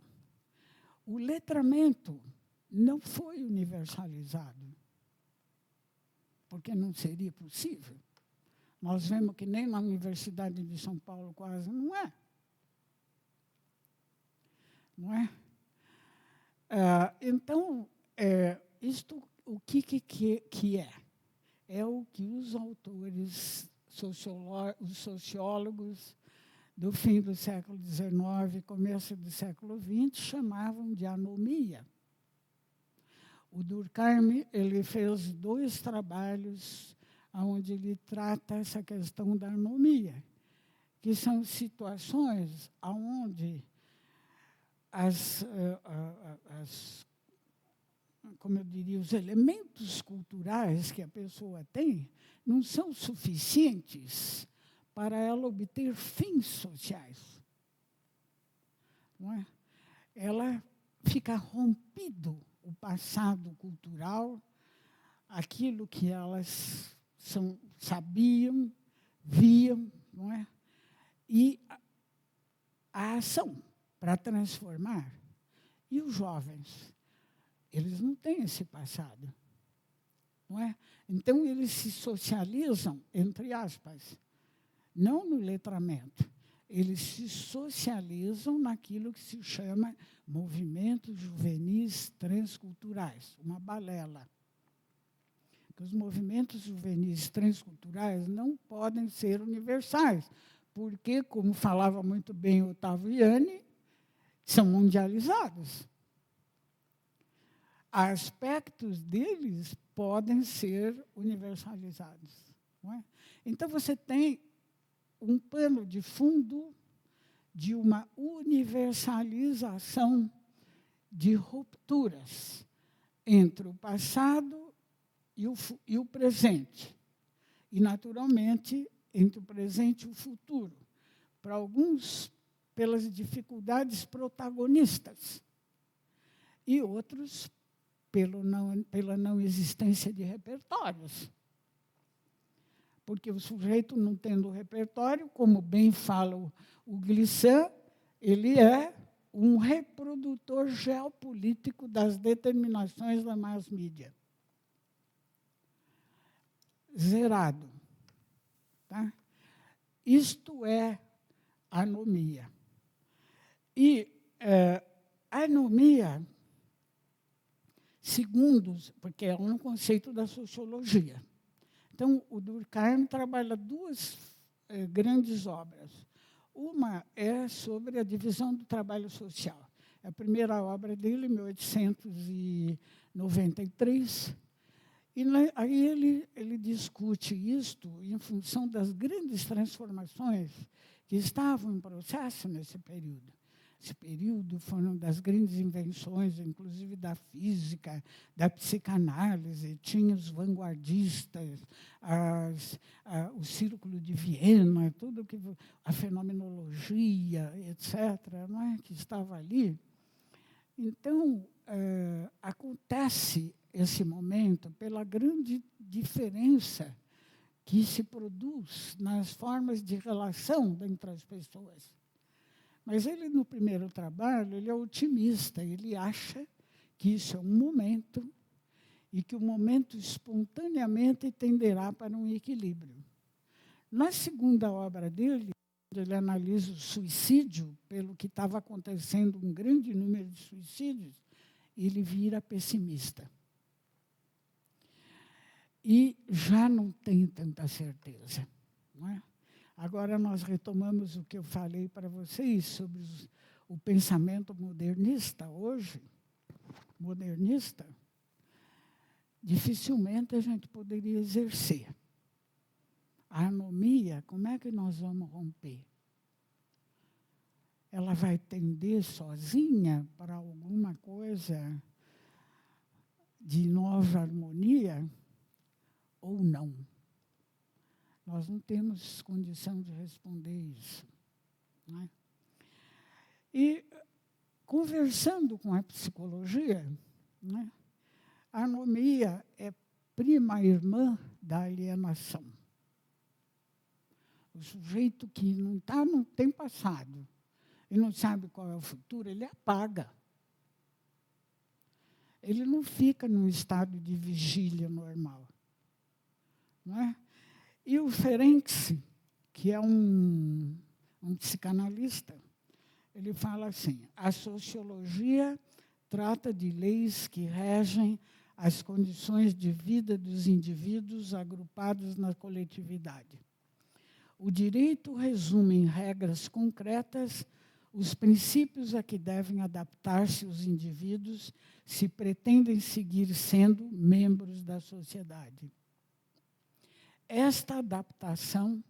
O letramento não foi universalizado, porque não seria possível. Nós vemos que nem na Universidade de São Paulo quase não é. Não é? Então, isto o que é? É o que os autores, os sociólogos do fim do século XIX, começo do século XX, chamavam de anomia. O Durkheim, ele fez 2 trabalhos onde ele trata essa questão da anomia, que são situações onde como eu diria, os elementos culturais que a pessoa tem não são suficientes para ela obter fins sociais. Não é? Ela fica rompido o passado cultural, aquilo que elas sabiam, viam, não é? E a ação para transformar. E os jovens, eles não têm esse passado, não é? Então, eles se socializam, entre aspas, não no letramento, eles se socializam naquilo que se chama movimentos juvenis transculturais, uma balela. Os movimentos juvenis transculturais não podem ser universais, porque, como falava muito bem o Ottaviani, são mundializados. Aspectos deles podem ser universalizados. Não é? Então, você tem um pano de fundo de uma universalização de rupturas entre o passado e o presente. E, naturalmente, entre o presente e o futuro. para alguns pelas dificuldades protagonistas, e outros pela não existência de repertórios. Porque o sujeito, não tendo repertório, como bem fala o Glissant, ele é um reprodutor geopolítico das determinações da mass media. Zerado. Tá? Isto é anomia. E a anomia, segundo, porque é um conceito da sociologia. Então, o Durkheim trabalha duas grandes obras. Uma é sobre a divisão do trabalho social. A primeira obra dele, em 1893, e aí ele discute isto em função das grandes transformações que estavam em processo nesse período. Esse período foram das grandes invenções, inclusive da física, da psicanálise, tinha os vanguardistas, o Círculo de Viena, tudo que a fenomenologia, etc., não é, que estava ali. Então, acontece esse momento pela grande diferença que se produz nas formas de relação entre as pessoas. Mas ele, no primeiro trabalho, ele é otimista, ele acha que isso é um momento e que o momento espontaneamente tenderá para um equilíbrio. Na segunda obra dele, ele analisa o suicídio, pelo que estava acontecendo um grande número de suicídios, ele vira pessimista. E já não tem tanta certeza, não é? Agora, nós retomamos o que eu falei para vocês sobre o pensamento modernista hoje. Modernista, dificilmente a gente poderia exercer. A anomia, como é que nós vamos romper? Ela vai tender sozinha para alguma coisa de nova harmonia ou não? Nós não temos condição de responder isso. Não é? E, conversando com a psicologia, né, a anomia é prima irmã da alienação. O sujeito que não tem passado e não sabe qual é o futuro, ele apaga. Ele não fica num estado de vigília normal. Não é? E o Ferenczi, que é um psicanalista, ele fala assim: a sociologia trata de leis que regem as condições de vida dos indivíduos agrupados na coletividade. O direito resume em regras concretas os princípios a que devem adaptar-se os indivíduos se pretendem seguir sendo membros da sociedade. Esta adaptação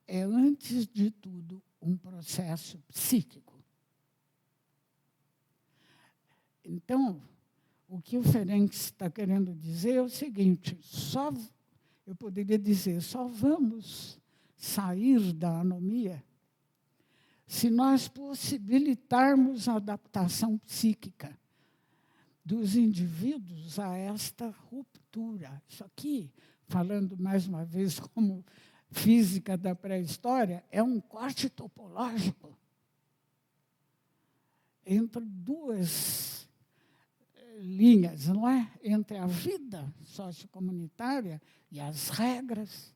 é, antes de tudo, um processo psíquico. Então, o que o Ferenczi está querendo dizer é o seguinte: eu poderia dizer, só vamos sair da anomia se nós possibilitarmos a adaptação psíquica dos indivíduos a esta ruptura. Isso aqui, falando mais uma vez como física da pré-história, é um corte topológico entre duas linhas, não é? Entre a vida sociocomunitária e as regras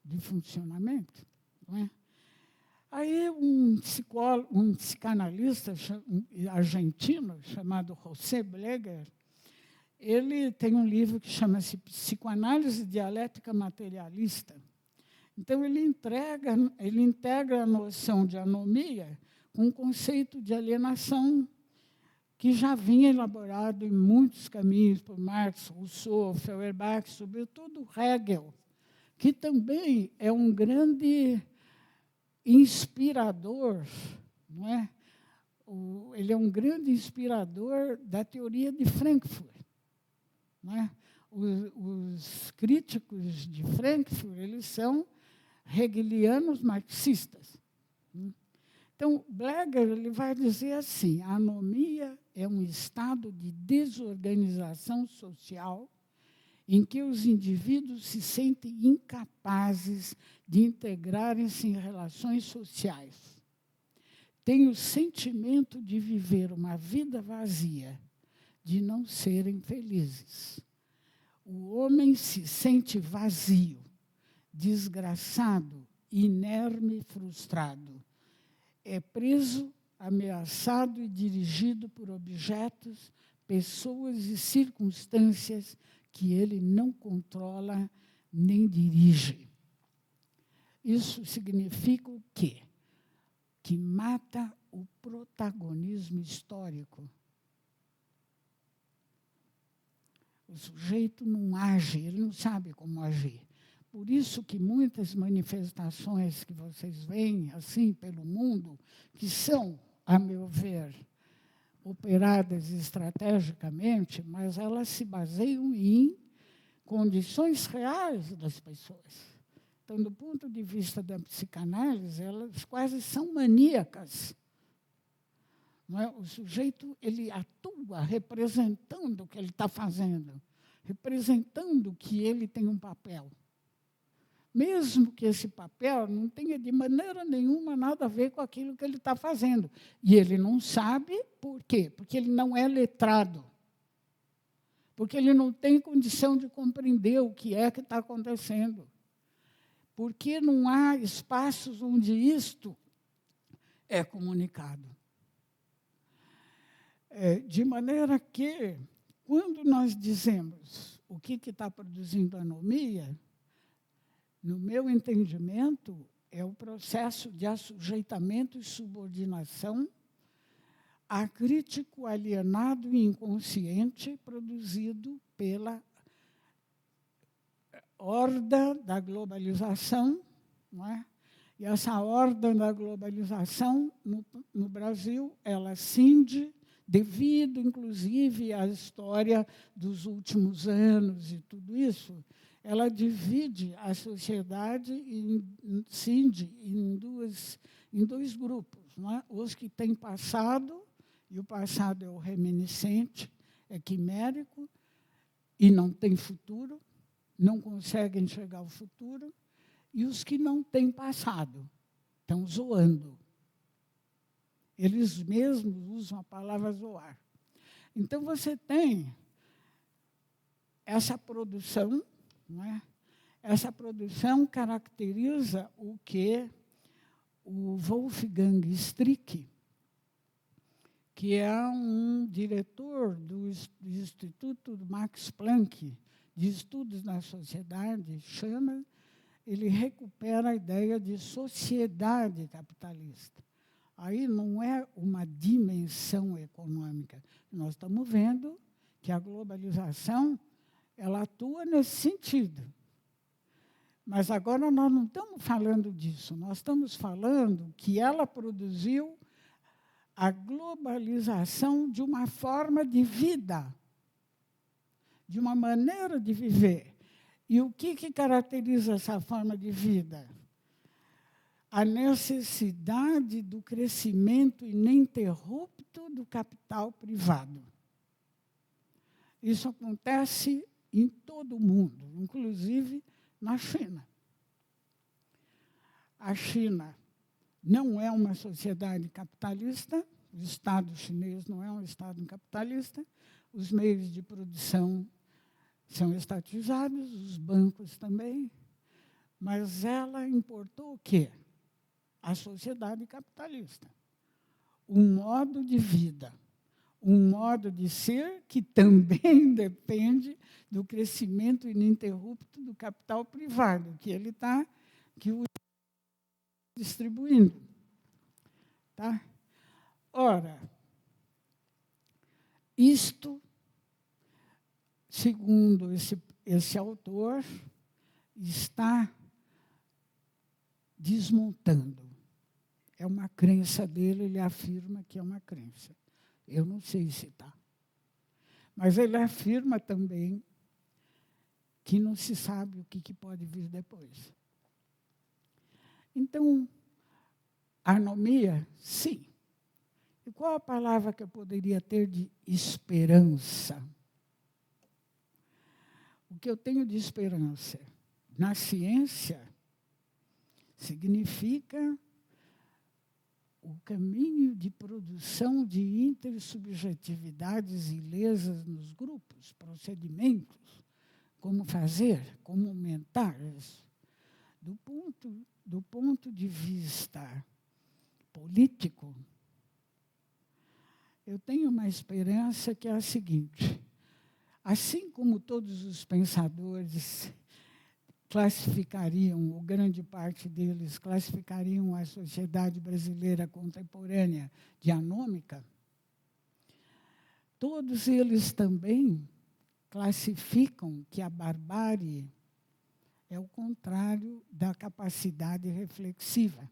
de funcionamento, não é? Aí um psicanalista argentino chamado José Bleger, ele tem um livro que chama-se Psicoanálise Dialética Materialista. Então, ele integra a noção de anomia com o conceito de alienação que já vinha elaborado em muitos caminhos por Marx, Rousseau, Feuerbach, sobretudo Hegel, que também é um grande inspirador, não é? Ele é um grande inspirador da teoria de Frankfurt. Não é? Os críticos de Frankfurt, eles são hegelianos marxistas. Então, Bleger ele vai dizer assim, a anomia é um estado de desorganização social em que os indivíduos se sentem incapazes de integrarem-se em relações sociais. Têm o sentimento de viver uma vida vazia, de não serem felizes. O homem se sente vazio, desgraçado, inerme e frustrado. É preso, ameaçado e dirigido por objetos, pessoas e circunstâncias que ele não controla nem dirige. Isso significa o quê? Que mata o protagonismo histórico. O sujeito não age, ele não sabe como agir. Por isso que muitas manifestações que vocês veem, assim, pelo mundo, que são, a meu ver, operadas estrategicamente, mas elas se baseiam em condições reais das pessoas. Então, do ponto de vista da psicanálise, elas quase são maníacas. Não é? O sujeito ele atua representando o que ele está fazendo, representando que ele tem um papel. Mesmo que esse papel não tenha de maneira nenhuma nada a ver com aquilo que ele está fazendo. E ele não sabe por quê? Porque ele não é letrado. Porque ele não tem condição de compreender o que é que está acontecendo. Porque não há espaços onde isto é comunicado. De maneira que, quando nós dizemos o que está produzindo anomia, no meu entendimento, é o processo de assujeitamento e subordinação acrítico, alienado e inconsciente produzido pela horda da globalização, não é? E essa horda da globalização, no Brasil, ela cinde, devido, inclusive, à história dos últimos anos e tudo isso, ela divide a sociedade cinde em dois grupos. Não é? Os que têm passado, e o passado é o reminiscente, é quimérico, e não tem futuro, não conseguem enxergar o futuro, e os que não têm passado, estão zoando. Eles mesmos usam a palavra zoar. Então, você tem essa produção, não é? Essa produção caracteriza o que o Wolfgang Strick, que é um diretor do Instituto Max Planck de Estudos na Sociedade, chama, ele recupera a ideia de sociedade capitalista. Aí não é uma dimensão econômica. Nós estamos vendo que a globalização ela atua nesse sentido. Mas agora nós não estamos falando disso, nós estamos falando que ela produziu a globalização de uma forma de vida, de uma maneira de viver. E o que caracteriza essa forma de vida? A necessidade do crescimento ininterrupto do capital privado. Isso acontece em todo o mundo, inclusive na China. A China não é uma sociedade capitalista, o Estado chinês não é um Estado capitalista, os meios de produção são estatizados, os bancos também, mas ela importou o quê? A sociedade capitalista. Um modo de vida, um modo de ser que também depende do crescimento ininterrupto do capital privado, que o distribuindo. Tá? Ora, isto, segundo esse autor, está desmontando. É uma crença dele, ele afirma que é uma crença. Eu não sei se está. Mas ele afirma também que não se sabe o que pode vir depois. Então, Anomia? Sim. E qual a palavra que eu poderia ter de esperança? O que eu tenho de esperança? Na ciência, significa o caminho de produção de intersubjetividades ilesas nos grupos, procedimentos, como fazer, como aumentar isso. Do ponto de vista político, eu tenho uma esperança que é a seguinte: assim como todos os pensadores classificariam, ou grande parte deles classificariam a sociedade brasileira contemporânea de anômica, todos eles também classificam que a barbárie é o contrário da capacidade reflexiva.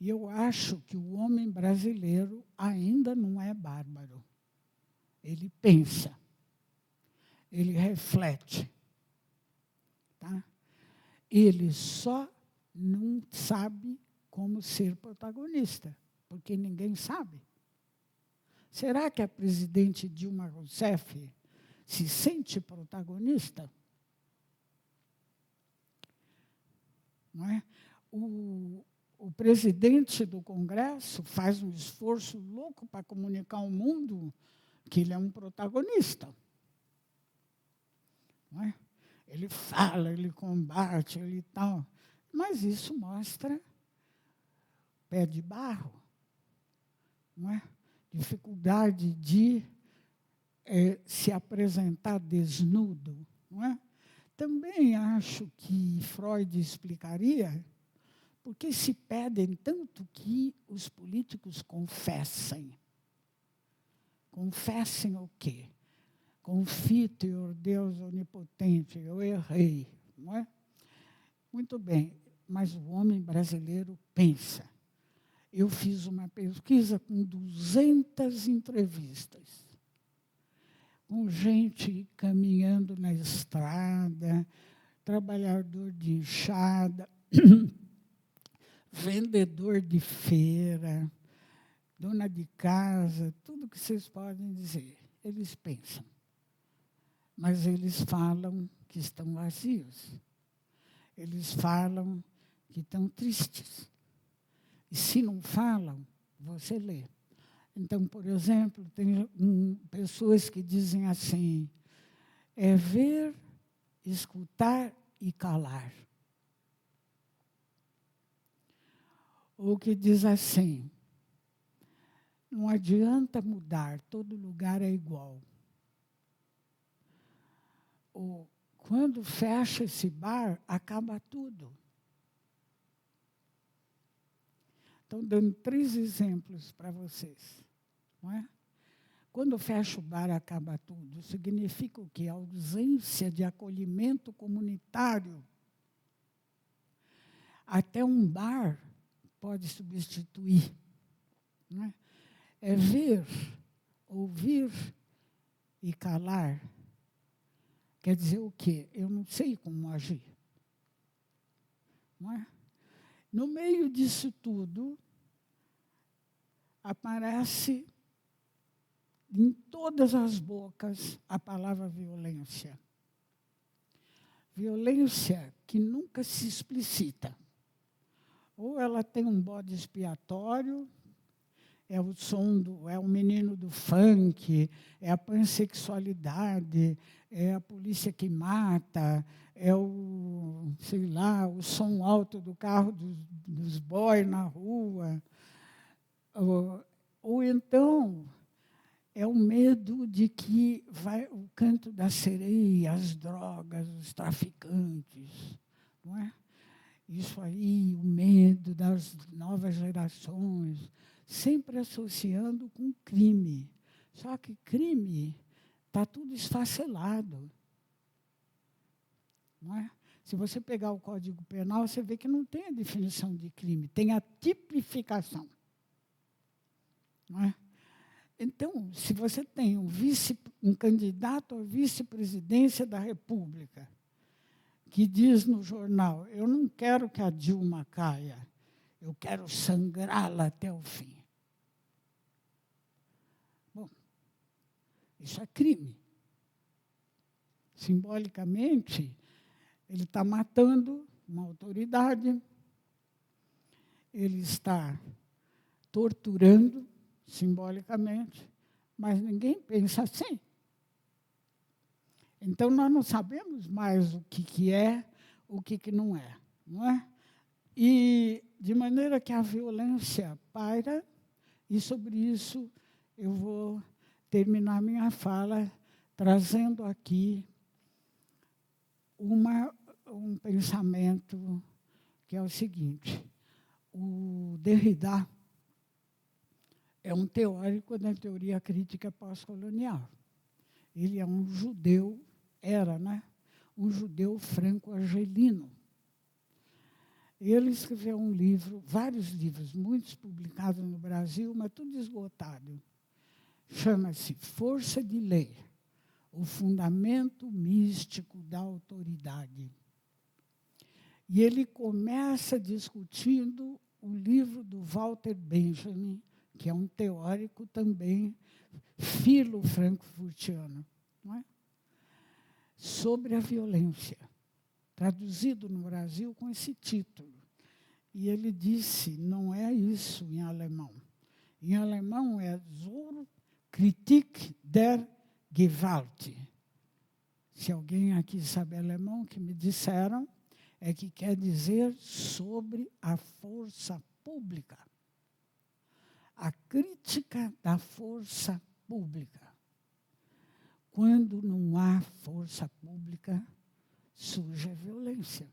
E eu acho que o homem brasileiro ainda não é bárbaro. Ele pensa, ele reflete. Tá? Ele só não sabe como ser protagonista, porque ninguém sabe. Será que a presidente Dilma Rousseff se sente protagonista? Não é? O presidente do Congresso faz um esforço louco para comunicar ao mundo que ele é um protagonista. Não é? Ele fala, ele combate, ele tal. Mas isso mostra pé de barro. Não é? Dificuldade de se apresentar desnudo. Não é? Também acho que Freud explicaria porque se pedem tanto que os políticos confessem. Confessem o quê? Confite-o, Deus onipotente, eu errei. Não é? Muito bem, mas o homem brasileiro pensa. Eu fiz uma pesquisa com 200 entrevistas, com gente caminhando na estrada, trabalhador de enxada, vendedor de feira, dona de casa, tudo que vocês podem dizer. Eles pensam, mas eles falam que estão vazios. Eles falam que estão tristes. E se não falam, você lê. Então, por exemplo, tem pessoas que dizem assim, é ver, escutar e calar. Ou que diz assim, não adianta mudar, todo lugar é igual. Ou, quando fecha esse bar, acaba tudo. Estou dando 3 exemplos para vocês. Não é? Quando fecha o bar, acaba tudo. Significa o quê? A ausência de acolhimento comunitário. Até um bar pode substituir. Não é? É ver, ouvir e calar. Quer dizer o quê? Eu não sei como agir. Não é? No meio disso tudo, aparece em todas as bocas a palavra violência. Violência que nunca se explicita. Ou ela tem um bode expiatório, é o menino do funk, é a pansexualidade, é a polícia que mata, é o som alto do carro dos boys na rua. Ou então, é o medo de que vai o canto da sereia, as drogas, os traficantes. Não é? Isso aí, o medo das novas gerações, sempre associando com crime. Só que crime está tudo esfacelado. Não é? Se você pegar o Código Penal, você vê que não tem a definição de crime, tem a tipificação. Não é? Então, se você tem um candidato à vice-presidência da República, que diz no jornal, eu não quero que a Dilma caia, eu quero sangrá-la até o fim. Bom, isso é crime. Simbolicamente, ele está matando uma autoridade, ele está torturando, simbolicamente, mas ninguém pensa assim. Então, nós não sabemos mais o que é, o que não é, não é? E, de maneira que a violência paira, e sobre isso eu vou terminar minha fala trazendo aqui um pensamento que é o seguinte. O Derrida é um teórico da teoria crítica pós-colonial. Ele é um judeu, era, né? Um judeu franco-argelino. Ele escreveu um livro, vários livros, muitos publicados no Brasil, mas tudo esgotado. Chama-se Força de Lei, o fundamento místico da autoridade. E ele começa discutindo o livro do Walter Benjamin, que é um teórico também filo-frankfurtiano, não é? Sobre a violência, traduzido no Brasil com esse título. E ele disse, não é isso em alemão. Em alemão é Zur Kritik der Gewalt. Se alguém aqui sabe alemão, que me disseram, é que quer dizer sobre a força pública. A crítica da força pública. Quando não há força pública, surge a violência.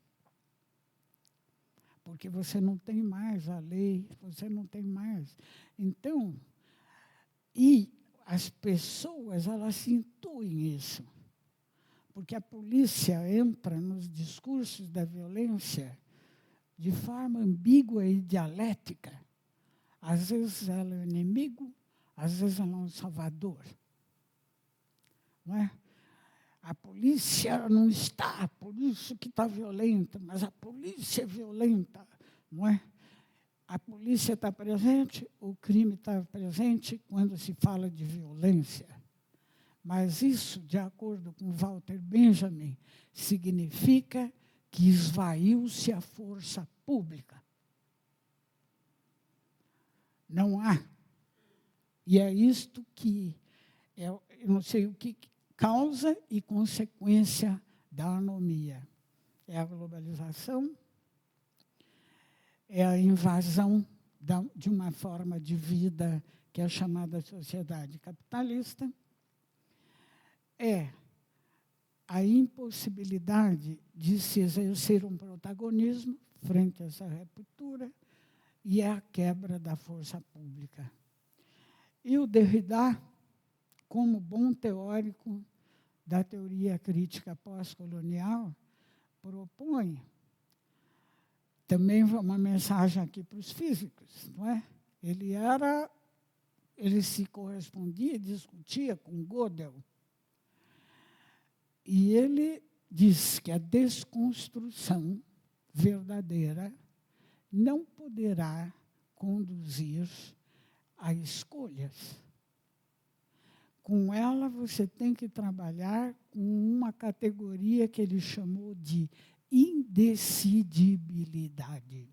Porque você não tem mais a lei, você não tem mais. Então, e as pessoas, elas intuem isso. Porque a polícia entra nos discursos da violência de forma ambígua e dialética. Às vezes ela é o inimigo, às vezes ela é um salvador. Não é? A polícia não está, por isso que está violenta, mas a polícia é violenta, não é? A polícia está presente, o crime está presente quando se fala de violência. Mas isso, de acordo com Walter Benjamin, significa que esvaiu-se a força pública. Não há. E é isto que, eu não sei o que causa e consequência da anomia. É a globalização, é a invasão de uma forma de vida que é chamada sociedade capitalista, é a impossibilidade de se exercer um protagonismo frente a essa ruptura e é a quebra da força pública. E o Derrida, como bom teórico da teoria crítica pós-colonial, propõe também uma mensagem aqui para os físicos, não é? Ele se correspondia, discutia com Gödel, e ele diz que a desconstrução verdadeira não poderá conduzir a escolhas. Com ela, você tem que trabalhar com uma categoria que ele chamou de indecidibilidade.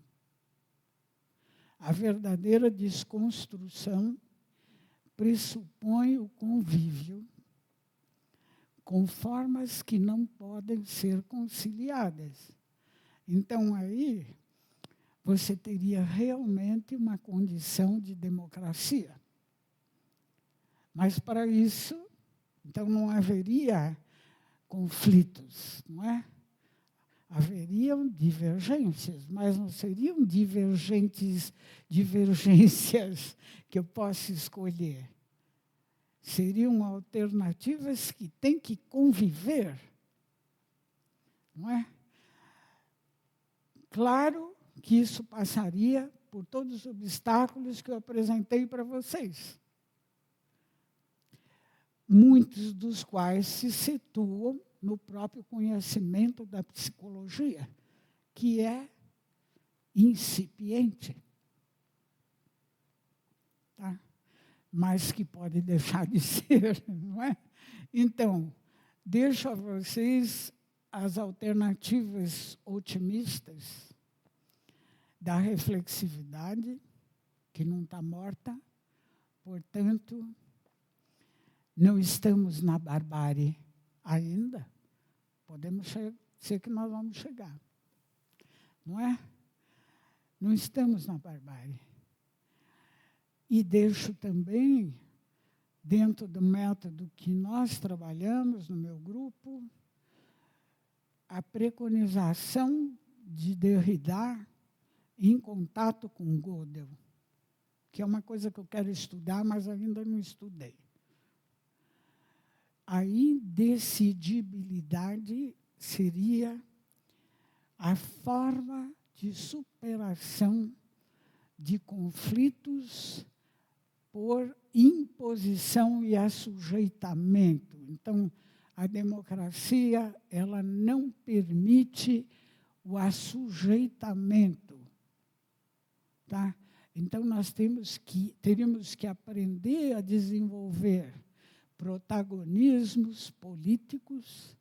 A verdadeira desconstrução pressupõe o convívio com formas que não podem ser conciliadas. Então, aí, você teria realmente uma condição de democracia. Mas, para isso, então, não haveria conflitos, não é? Haveriam divergências, mas não seriam divergências que eu possa escolher. Seriam alternativas que têm que conviver, não é? Claro que isso passaria por todos os obstáculos que eu apresentei para vocês. Muitos dos quais se situam no próprio conhecimento da psicologia, que é incipiente. tá? Mas que pode deixar de ser, não é? Então, deixo a vocês as alternativas otimistas da reflexividade, que não está morta, portanto, não estamos na barbárie ainda. Podemos ser que nós vamos chegar, não é? Não estamos na barbárie. E deixo também, dentro do método que nós trabalhamos no meu grupo, a preconização de Derrida em contato com Gödel, que é uma coisa que eu quero estudar, mas ainda não estudei. A indecidibilidade seria a forma de superação de conflitos por imposição e assujeitamento. Então, a democracia, ela não permite o assujeitamento, tá? Então, nós teríamos que aprender a desenvolver protagonismos políticos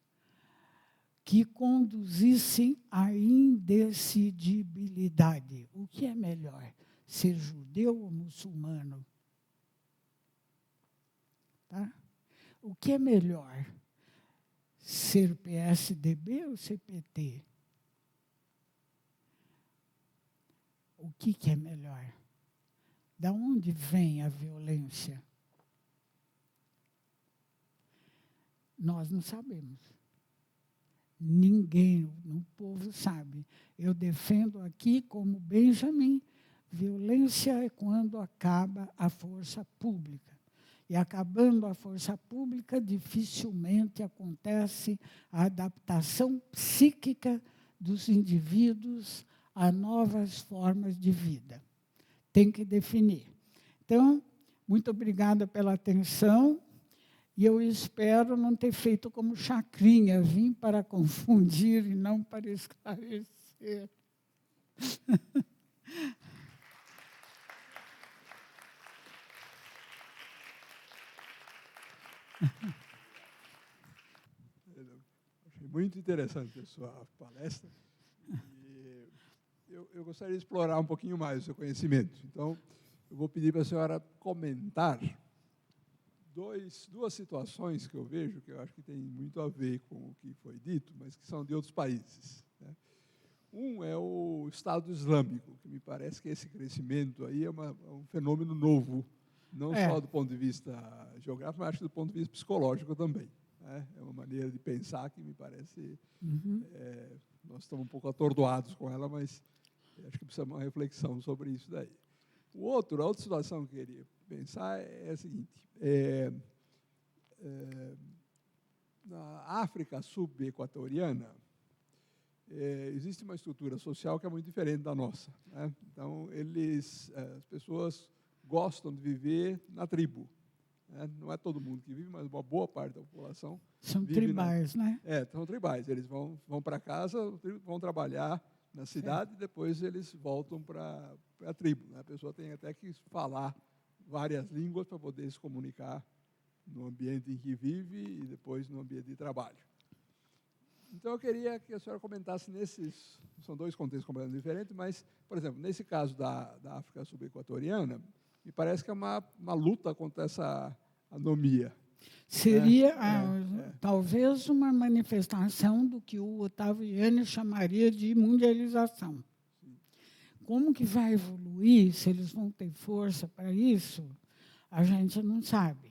que conduzissem à indecidibilidade. O que é melhor, ser judeu ou muçulmano? Tá? O que é melhor, ser PSDB ou ser PT? O que é melhor? Da onde vem a violência? Nós não sabemos. Ninguém no povo sabe. Eu defendo aqui, como Benjamin, violência é quando acaba a força pública. E acabando a força pública, dificilmente acontece a adaptação psíquica dos indivíduos a novas formas de vida. Tem que definir. Então, muito obrigada pela atenção. E eu espero não ter feito como Chacrinha, vim para confundir e não para esclarecer. Achei muito interessante a sua palestra. E eu gostaria de explorar um pouquinho mais o seu conhecimento. Então, eu vou pedir para a senhora comentar duas situações que eu vejo, que eu acho que tem muito a ver com o que foi dito, mas que são de outros países, né? Um é o Estado Islâmico, que me parece que esse crescimento aí é um fenômeno novo, não só do ponto de vista geográfico, mas acho que do ponto de vista psicológico também, né? É uma maneira de pensar que me parece... nós estamos um pouco atordoados com ela, mas acho que precisa de uma reflexão sobre isso daí. A outra situação que eu queria pensar é a seguinte: na África subequatoriana, existe uma estrutura social que é muito diferente da nossa, né? Então, as pessoas gostam de viver na tribo, né? Não é todo mundo que vive, mas uma boa parte da população são tribais, né? São tribais. Eles vão para casa, vão trabalhar na cidade, e depois eles voltam para a tribo, né? A pessoa tem até que falar várias línguas para poder se comunicar no ambiente em que vive e depois no ambiente de trabalho. Então, eu queria que a senhora comentasse são dois contextos completamente diferentes, mas, por exemplo, nesse caso da África subequatoriana, me parece que é uma luta contra essa anomia. Seria, talvez, uma manifestação do que o Ottaviani chamaria de mundialização. Como que vai evoluir, se eles vão ter força para isso, a gente não sabe.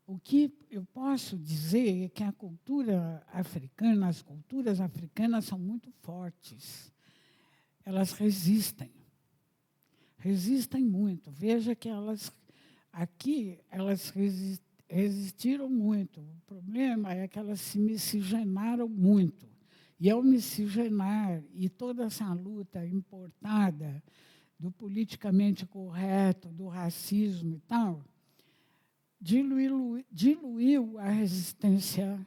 O que eu posso dizer é que a cultura africana, as culturas africanas são muito fortes. Elas resistem muito. Veja que elas resistiram muito. O problema é que elas se miscigenaram muito. E ao miscigenar, e toda essa luta importada do politicamente correto, do racismo e tal, diluiu a resistência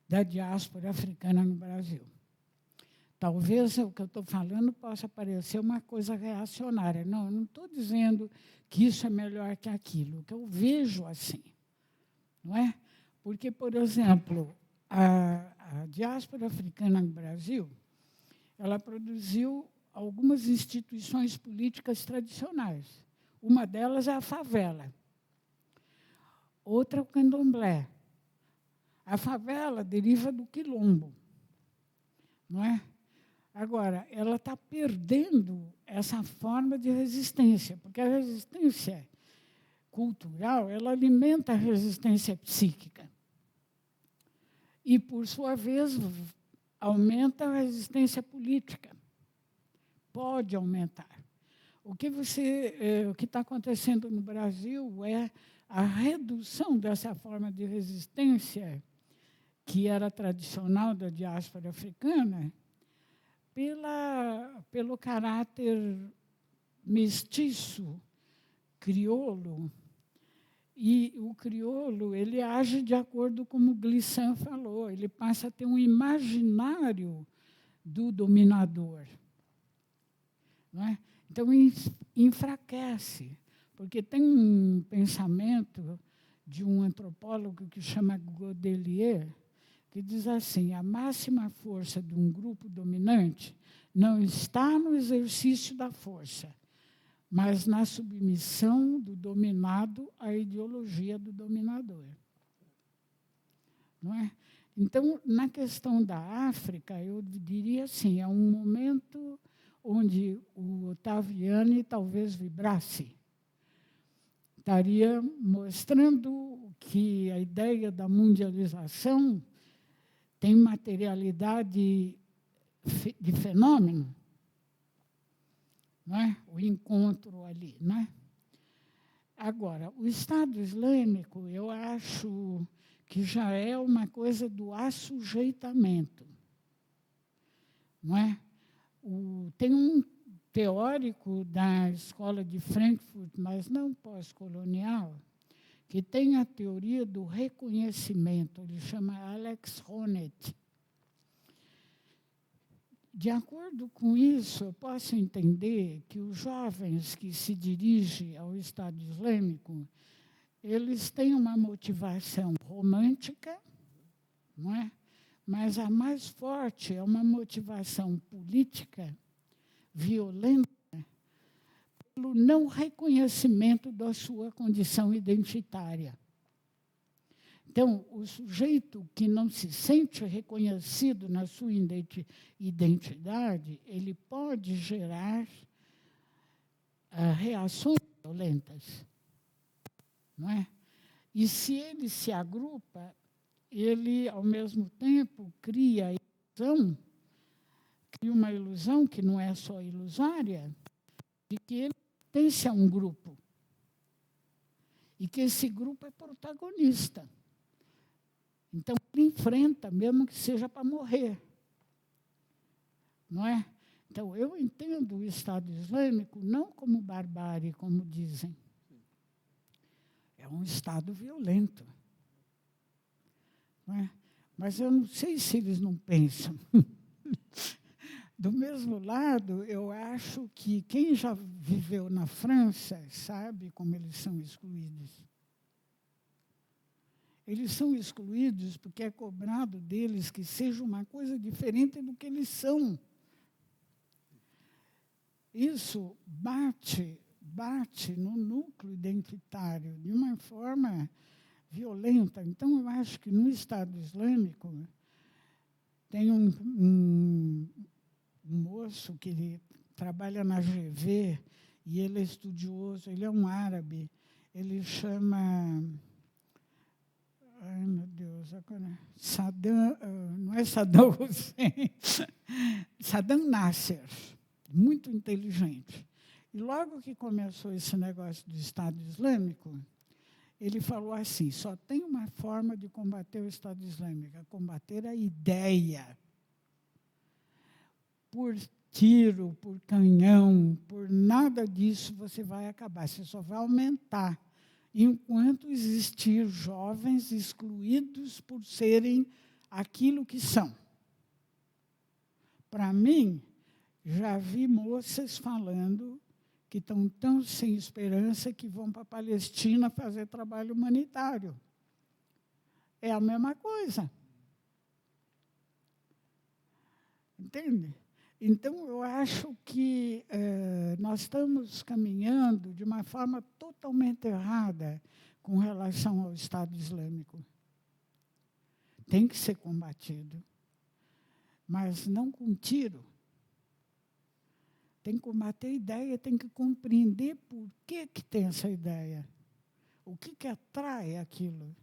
da diáspora africana no Brasil. Talvez o que eu estou falando possa parecer uma coisa reacionária. Não, eu não estou dizendo que isso é melhor que aquilo, o que eu vejo assim. Não é? Porque, por exemplo, a diáspora africana no Brasil, ela produziu algumas instituições políticas tradicionais. Uma delas é a favela. Outra é o candomblé. A favela deriva do quilombo, não é? Agora, ela está perdendo essa forma de resistência, porque a resistência cultural, ela alimenta a resistência psíquica. E, por sua vez, aumenta a resistência política. Pode aumentar. O que está acontecendo no Brasil é a redução dessa forma de resistência, que era tradicional da diáspora africana, pelo caráter mestiço, crioulo. E o crioulo, ele age de acordo com o Glissant falou, ele passa a ter um imaginário do dominador. Não é? Então, enfraquece, porque tem um pensamento de um antropólogo que chama Godelier, que diz assim, a máxima força de um grupo dominante não está no exercício da força, mas na submissão do dominado à ideologia do dominador. Não é? Então, na questão da África, eu diria assim, é um momento onde o Ottaviani talvez vibrasse. Estaria mostrando que a ideia da mundialização tem materialidade de fenômeno, não é? O encontro ali. Não é? Agora, o Estado Islâmico, eu acho que já é uma coisa do assujeitamento. Não é? Tem um teórico da escola de Frankfurt, mas não pós-colonial, que tem a teoria do reconhecimento, ele chama Alex Honneth. De acordo com isso, eu posso entender que os jovens que se dirigem ao Estado Islâmico, eles têm uma motivação romântica, não é? Mas a mais forte é uma motivação política, violenta, pelo não reconhecimento da sua condição identitária. Então, o sujeito que não se sente reconhecido na sua identidade, ele pode gerar reações violentas. Não é? E se ele se agrupa, ele, ao mesmo tempo, cria uma ilusão que não é só ilusória, de que ele pertence a um grupo. E que esse grupo é protagonista. Então, ele enfrenta, mesmo que seja para morrer. Não é? Então, eu entendo o Estado Islâmico não como barbárie, como dizem. É um Estado violento. Não é? Mas eu não sei se eles não pensam. Do mesmo lado, eu acho que quem já viveu na França sabe como eles são excluídos. Eles são excluídos porque é cobrado deles que seja uma coisa diferente do que eles são. Isso bate no núcleo identitário de uma forma violenta. Então, eu acho que no Estado Islâmico tem um moço que ele trabalha na GV e ele é estudioso, ele é um árabe, ele chama... Ai, meu Deus, agora... Saddam, não é Saddam Hussein, Saddam Nasser, muito inteligente. E logo que começou esse negócio do Estado Islâmico, ele falou assim, só tem uma forma de combater o Estado Islâmico, é combater a ideia. Por tiro, por canhão, por nada disso você vai acabar, você só vai aumentar, enquanto existir jovens excluídos por serem aquilo que são. Para mim, já vi moças falando que estão tão sem esperança que vão para a Palestina fazer trabalho humanitário. É a mesma coisa. Entende? Então, eu acho que nós estamos caminhando de uma forma totalmente errada com relação ao Estado Islâmico. Tem que ser combatido, mas não com tiro. Tem que combater a ideia, tem que compreender por que tem essa ideia. O que atrai aquilo.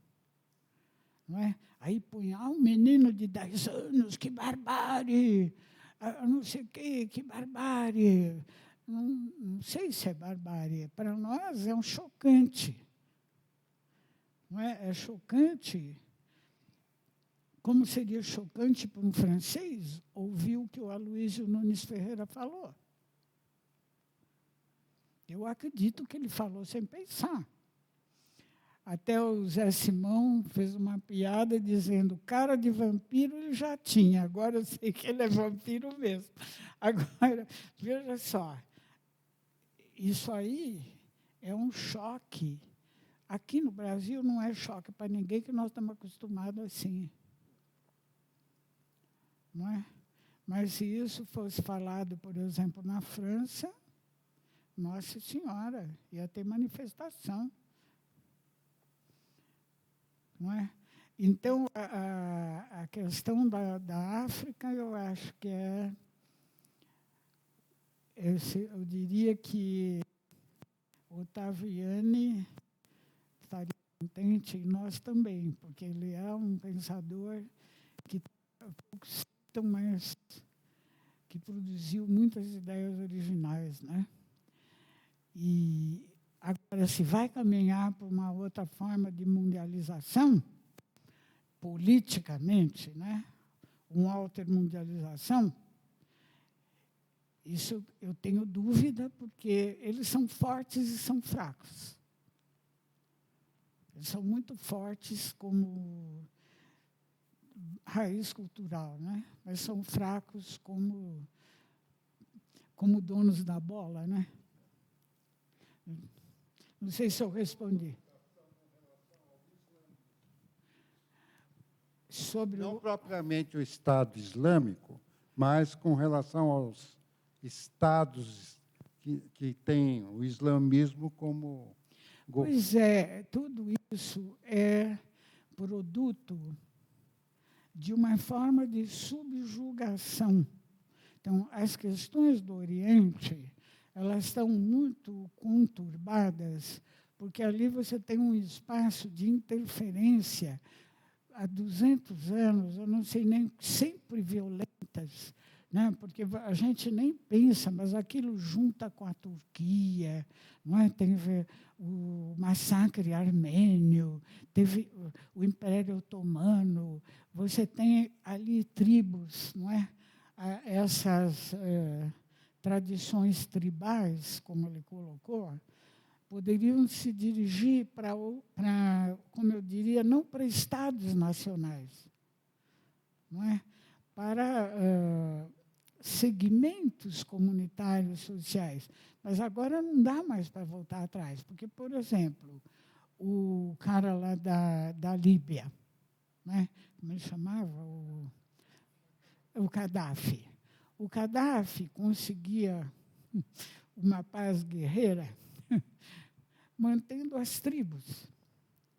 Não é? Aí põe um menino de 10 anos, que barbárie, não sei o quê, que barbárie. Não sei se é barbárie. Para nós é um chocante. Não é? É chocante. Como seria chocante para um francês ouvir o que o Aloysio Nunes Ferreira falou? Eu acredito que ele falou sem pensar. Até o Zé Simão fez uma piada dizendo, cara de vampiro ele já tinha, agora eu sei que ele é vampiro mesmo. Agora, veja só, isso aí é um choque. Aqui no Brasil não é choque para ninguém, que nós estamos acostumados assim. Não é? Mas se isso fosse falado, por exemplo, na França, Nossa Senhora, ia ter manifestação. Não é? Então, a questão da África, eu acho que eu diria que o Ottaviani estaria contente, e nós também, porque ele é um pensador que mas que produziu muitas ideias originais, né? E agora, se vai caminhar para uma outra forma de mundialização, politicamente, né? Uma altermundialização, isso eu tenho dúvida, porque eles são fortes e são fracos. Eles são muito fortes como raiz cultural, né? Mas são fracos como donos da bola, né? Não sei se eu respondi. Não propriamente o Estado Islâmico, mas com relação aos estados que têm o islamismo como... Pois é, tudo isso é produto de uma forma de subjugação. Então, as questões do Oriente, elas estão muito conturbadas, porque ali você tem um espaço de interferência há 200 anos, eu não sei nem, sempre violentas, né? Porque a gente nem pensa, mas aquilo junta com a Turquia, não é? Tem o massacre armênio, teve o Império Otomano, você tem ali tribos, não é? Essas tradições tribais, como ele colocou, poderiam se dirigir para, como eu diria, não para estados nacionais, não é? Para segmentos comunitários sociais. Mas agora não dá mais para voltar atrás, porque, por exemplo, o cara lá da Líbia, né? Como ele chamava? O Gaddafi. O Gaddafi conseguia uma paz guerreira mantendo as tribos.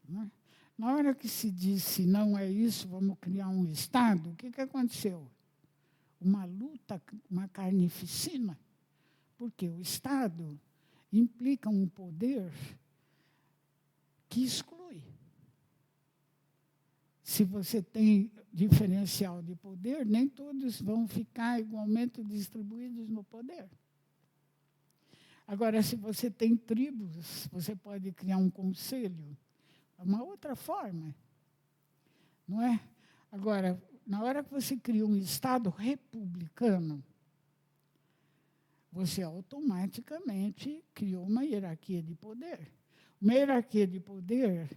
Né? Na hora que se disse, não é isso, vamos criar um Estado, o que aconteceu? Uma luta, uma carnificina, porque o Estado implica um poder que exclui. Se você tem diferencial de poder, nem todos vão ficar igualmente distribuídos no poder. Agora, se você tem tribos, você pode criar um conselho. É uma outra forma. Não é? Agora, na hora que você cria um Estado republicano, você automaticamente criou uma hierarquia de poder. Uma hierarquia de poder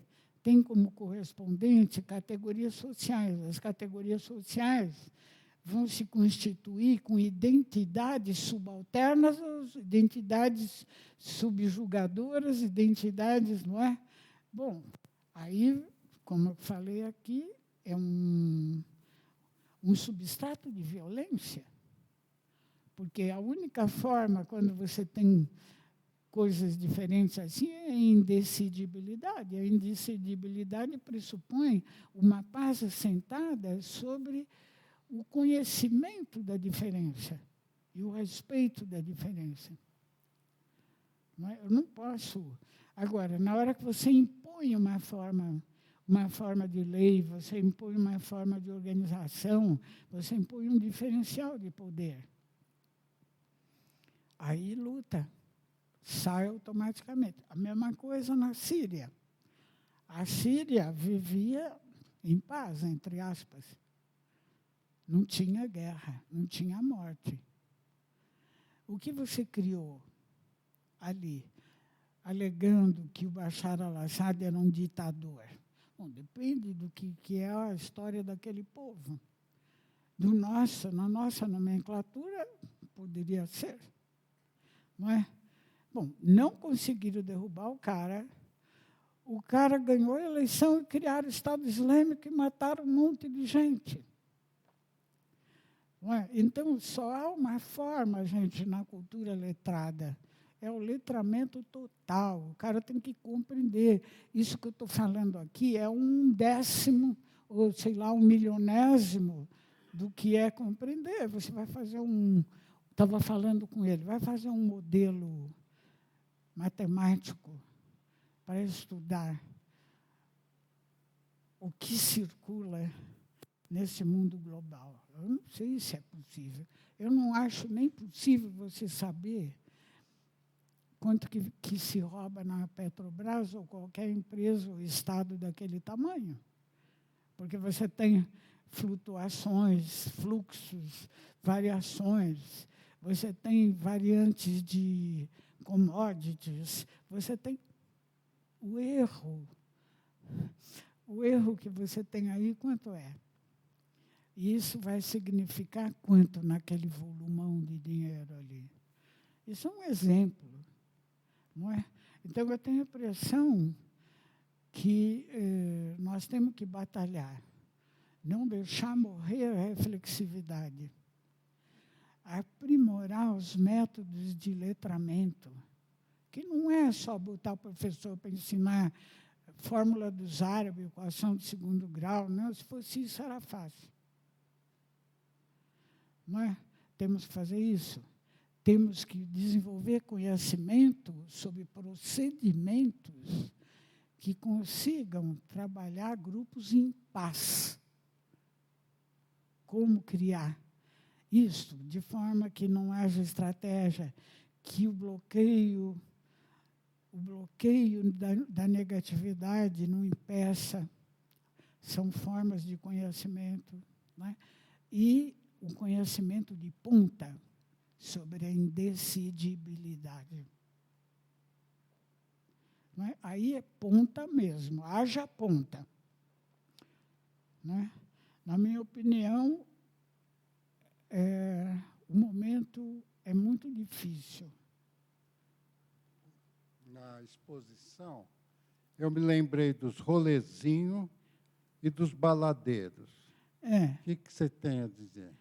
tem como correspondente categorias sociais. As categorias sociais vão se constituir com identidades subalternas, identidades subjugadoras, identidades, não é? Bom, aí, como eu falei aqui, é um substrato de violência, porque a única forma, quando você tem coisas diferentes assim, é a indecidibilidade. A indecidibilidade pressupõe uma paz assentada sobre o conhecimento da diferença e o respeito da diferença. Eu não posso. Agora, na hora que você impõe uma forma de lei, você impõe uma forma de organização, você impõe um diferencial de poder. Aí luta, sai automaticamente. A mesma coisa na Síria. A Síria vivia em paz, entre aspas. Não tinha guerra, não tinha morte. O que você criou ali, alegando que o Bashar al-Assad era um ditador? Bom, depende do que é a história daquele povo. Na nossa nomenclatura, poderia ser. Não é? Bom, não conseguiram derrubar o cara. O cara ganhou a eleição e criaram o Estado Islâmico e mataram um monte de gente. Não é? Então, só há uma forma, gente, na cultura letrada. É o letramento total. O cara tem que compreender. Isso que eu estou falando aqui é 1/10, ou sei lá, 1/1000º do que é compreender. Você vai fazer estava falando com ele, vai fazer um modelo matemático para estudar o que circula nesse mundo global. Eu não sei se é possível. Eu não acho nem possível você saber quanto que se rouba na Petrobras ou qualquer empresa ou estado daquele tamanho. Porque você tem flutuações, fluxos, variações, você tem variantes de commodities, você tem o erro. O erro que você tem aí, quanto é? E isso vai significar quanto naquele volumão de dinheiro ali? Isso é um exemplo, não é? Então, eu tenho a impressão que nós temos que batalhar, não deixar morrer a reflexividade, aprimorar os métodos de letramento, que não é só botar o professor para ensinar fórmula dos árabes, equação de segundo grau, não, se fosse isso era fácil. Não é? Temos que fazer isso. Temos que desenvolver conhecimento sobre procedimentos que consigam trabalhar grupos em paz. Como criar isso de forma que não haja estratégia, que o bloqueio da negatividade não impeça. São formas de conhecimento, né? E o conhecimento de ponta sobre a indecidibilidade. Não é? Aí é ponta mesmo, haja ponta. Né? Na minha opinião, o momento é muito difícil. Na exposição, eu me lembrei dos rolezinhos e dos baladeiros. O que você tem a dizer?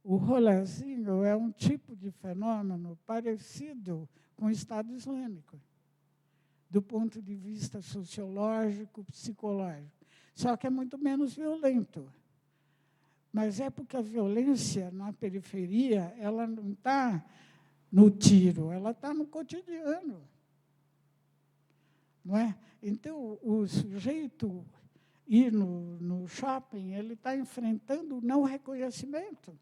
O rolezinho é um tipo de fenômeno parecido com o Estado Islâmico, do ponto de vista sociológico, psicológico. Só que é muito menos violento. Mas é porque a violência na periferia, ela não está no tiro, ela está no cotidiano. Não é? Então, o sujeito ir no shopping, ele está enfrentando o não reconhecimento.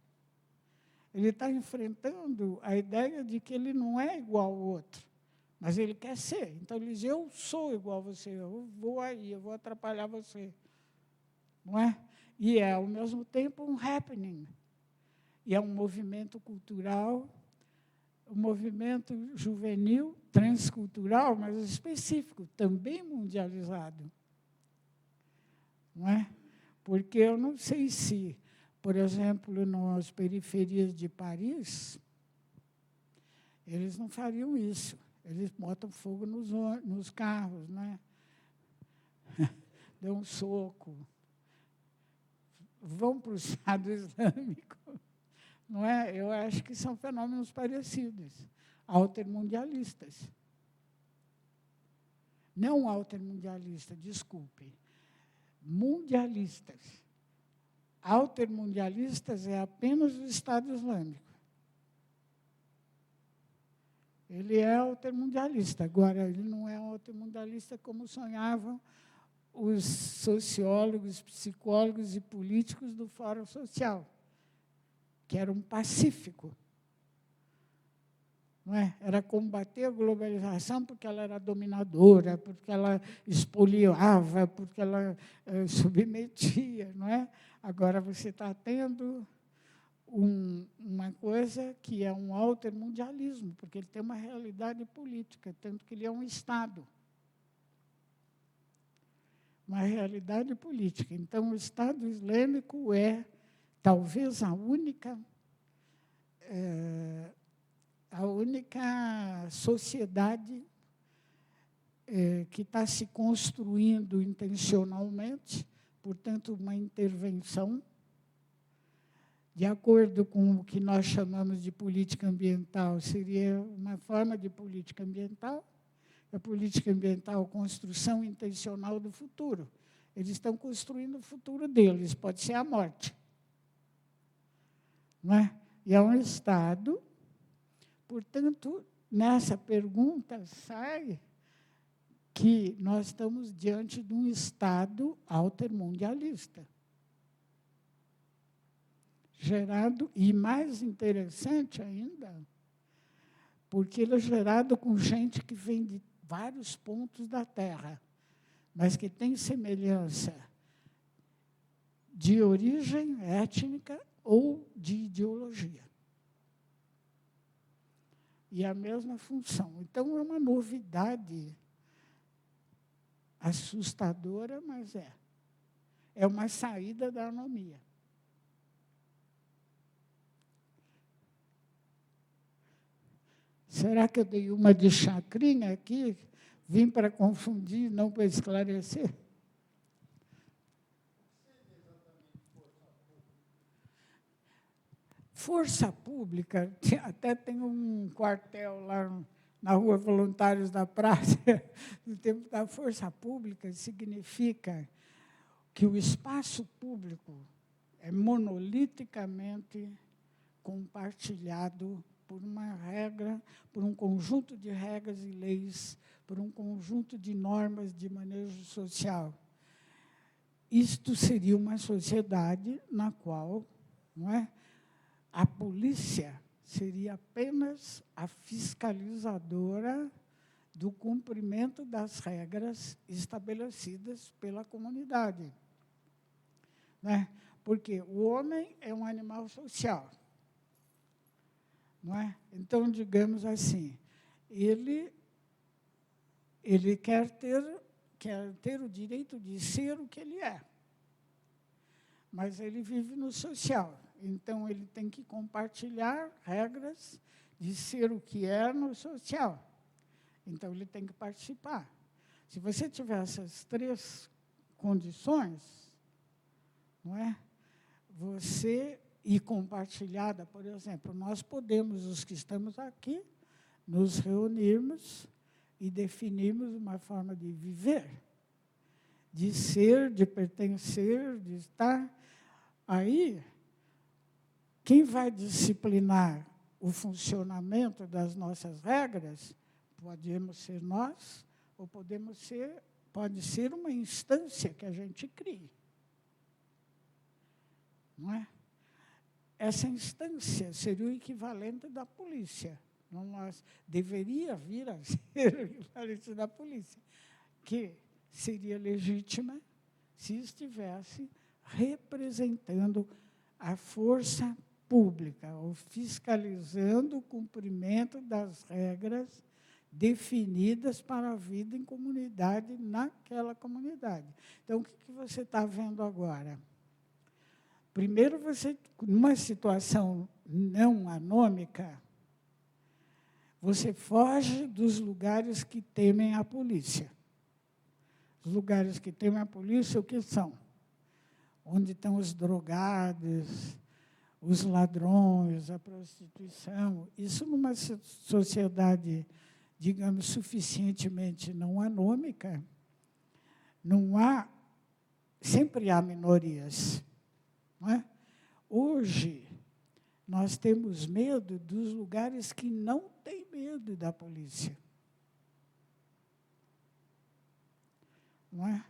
Ele está enfrentando a ideia de que ele não é igual ao outro, mas ele quer ser. Então, ele diz, eu sou igual a você, eu vou aí, eu vou atrapalhar você. Não é? E é, ao mesmo tempo, um happening. E é um movimento cultural, um movimento juvenil, transcultural, mas específico, também mundializado. Não é? Porque eu não sei se Por exemplo, nas periferias de Paris, eles não fariam isso. Eles botam fogo nos carros, né? Dão um soco. Vão para o Estado Islâmico. Não é? Eu acho que são fenômenos parecidos, altermundialistas. Não altermundialistas, desculpe. Mundialistas. Altermundialistas é apenas o Estado Islâmico. Ele é altermundialista. Agora, ele não é altermundialista como sonhavam os sociólogos, psicólogos e políticos do Fórum Social, que era um pacífico. Não é? Era combater a globalização porque ela era dominadora, porque ela expoliava, porque ela submetia. Não é? Agora você está tendo uma coisa que é um altermundialismo, porque ele tem uma realidade política, tanto que ele é um Estado. Uma realidade política. Então, o Estado Islâmico é talvez a única sociedade que está se construindo intencionalmente, portanto, uma intervenção, de acordo com o que nós chamamos de política ambiental, seria uma forma de política ambiental. A política ambiental, construção intencional do futuro. Eles estão construindo o futuro deles, pode ser a morte. Não é? E é um Estado, portanto, nessa pergunta sai que nós estamos diante de um Estado altermundialista. Gerado, e mais interessante ainda, porque ele é gerado com gente que vem de vários pontos da Terra, mas que tem semelhança de origem étnica ou de ideologia. E a mesma função. Então, é uma novidade assustadora, mas é. É uma saída da anomia. Será que eu dei uma de chacrinha aqui? Vim para confundir, não para esclarecer? Força pública, até tem um quartel lá na Rua Voluntários da Praça, no tempo da força pública, significa que o espaço público é monoliticamente compartilhado por uma regra, por um conjunto de regras e leis, por um conjunto de normas de manejo social. Isto seria uma sociedade na qual, não é, a polícia seria apenas a fiscalizadora do cumprimento das regras estabelecidas pela comunidade. Né? Porque o homem é um animal social. Não é? Então, digamos assim, ele quer ter o direito de ser o que ele é, mas ele vive no social. Então, ele tem que compartilhar regras de ser o que é no social. Então, ele tem que participar. Se você tiver essas três condições, não é? Você, e compartilhada, por exemplo, nós podemos, os que estamos aqui, nos reunirmos e definirmos uma forma de viver, de ser, de pertencer, de estar. Aí, quem vai disciplinar o funcionamento das nossas regras, podemos ser nós, ou pode ser uma instância que a gente crie. Não é? Essa instância seria o equivalente da polícia. Nós deveria vir a ser o equivalente da polícia, que seria legítima se estivesse representando a força pública, ou fiscalizando o cumprimento das regras definidas para a vida em comunidade, naquela comunidade. Então, o que você está vendo agora? Primeiro, você, numa situação não anômica, você foge dos lugares que temem a polícia. Os lugares que temem a polícia, o que são? Onde estão os drogados, os ladrões, a prostituição. Isso numa sociedade, digamos, suficientemente não anômica, não há, sempre há minorias. Não é? Hoje, nós temos medo dos lugares que não têm medo da polícia. Não é?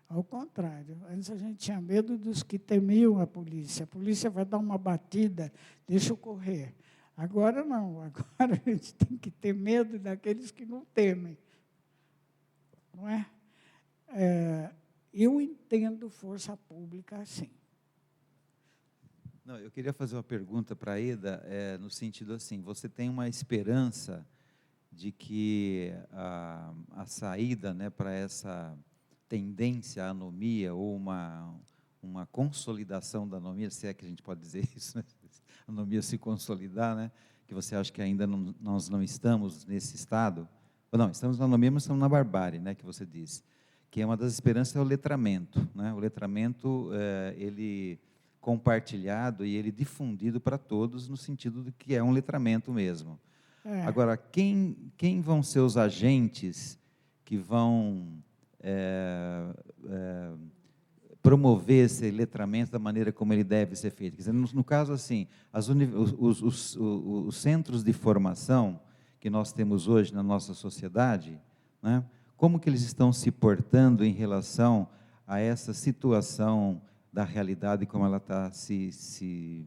Ao contrário, antes a gente tinha medo dos que temiam a polícia. A polícia vai dar uma batida, deixa eu correr. Agora não, agora a gente tem que ter medo daqueles que não temem. Não é? Eu entendo força pública assim. Não, eu queria fazer uma pergunta para a Eda, no sentido assim, você tem uma esperança de que a saída, né, para essa tendência à anomia, ou uma consolidação da anomia, se é que a gente pode dizer isso, né? A anomia se consolidar, né? Que você acha que ainda nós não estamos nesse estado? Ou não, estamos na anomia, mas estamos na barbárie, né, que você disse. Que é uma das esperanças, é o letramento, né? O letramento, ele compartilhado e ele difundido para todos, no sentido de que é um letramento mesmo. Agora, quem vão ser os agentes que vão promover esse letramento da maneira como ele deve ser feito? Quer dizer, no caso, assim, os centros de formação que nós temos hoje na nossa sociedade, né, como que eles estão se portando em relação a essa situação da realidade, como ela está se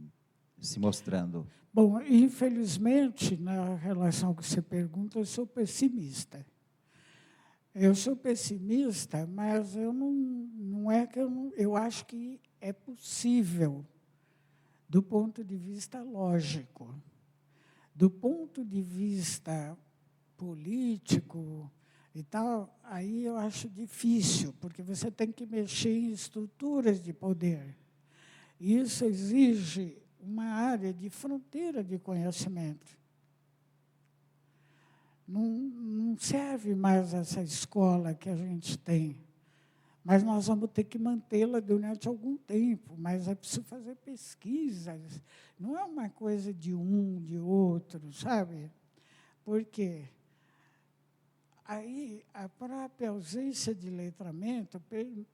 mostrando? Bom, infelizmente, na relação que você pergunta, eu sou pessimista. Eu sou pessimista, mas não é que eu acho que é possível, do ponto de vista lógico. Do ponto de vista político e tal, aí eu acho difícil, porque você tem que mexer em estruturas de poder. Isso exige uma área de fronteira de conhecimento. Não serve mais essa escola que a gente tem, mas nós vamos ter que mantê-la durante algum tempo, mas é preciso fazer pesquisas, não é uma coisa de um, de outro, sabe? Porque aí a própria ausência de letramento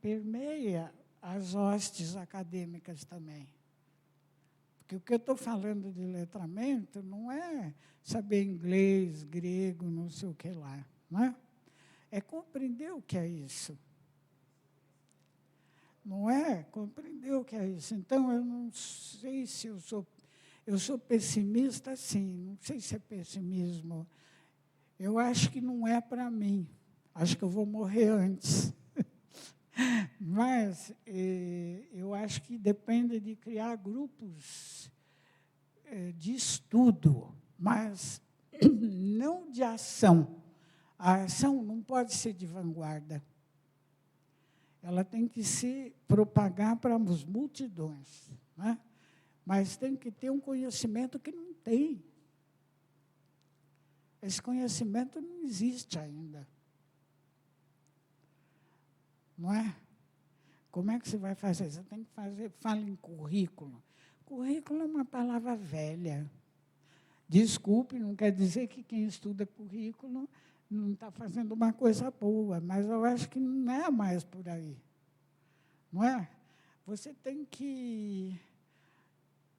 permeia as hostes acadêmicas também. Porque o que eu estou falando de letramento não é saber inglês, grego, não sei o que lá. Não é? É compreender o que é isso. Não é? Compreender o que é isso. Então, eu não sei se eu sou pessimista, sim. Não sei se é pessimismo. Eu acho que não é para mim. Acho que eu vou morrer antes. Mas eu acho que depende de criar grupos de estudo, mas não de ação. A ação não pode ser de vanguarda. Ela tem que se propagar para as multidões, né? Mas tem que ter um conhecimento que não tem. Esse conhecimento não existe ainda. Não é? Como é que você vai fazer? Você tem que fazer, fala em currículo. Currículo é uma palavra velha. Desculpe, não quer dizer que quem estuda currículo não está fazendo uma coisa boa, mas eu acho que não é mais por aí. Não é? Você tem que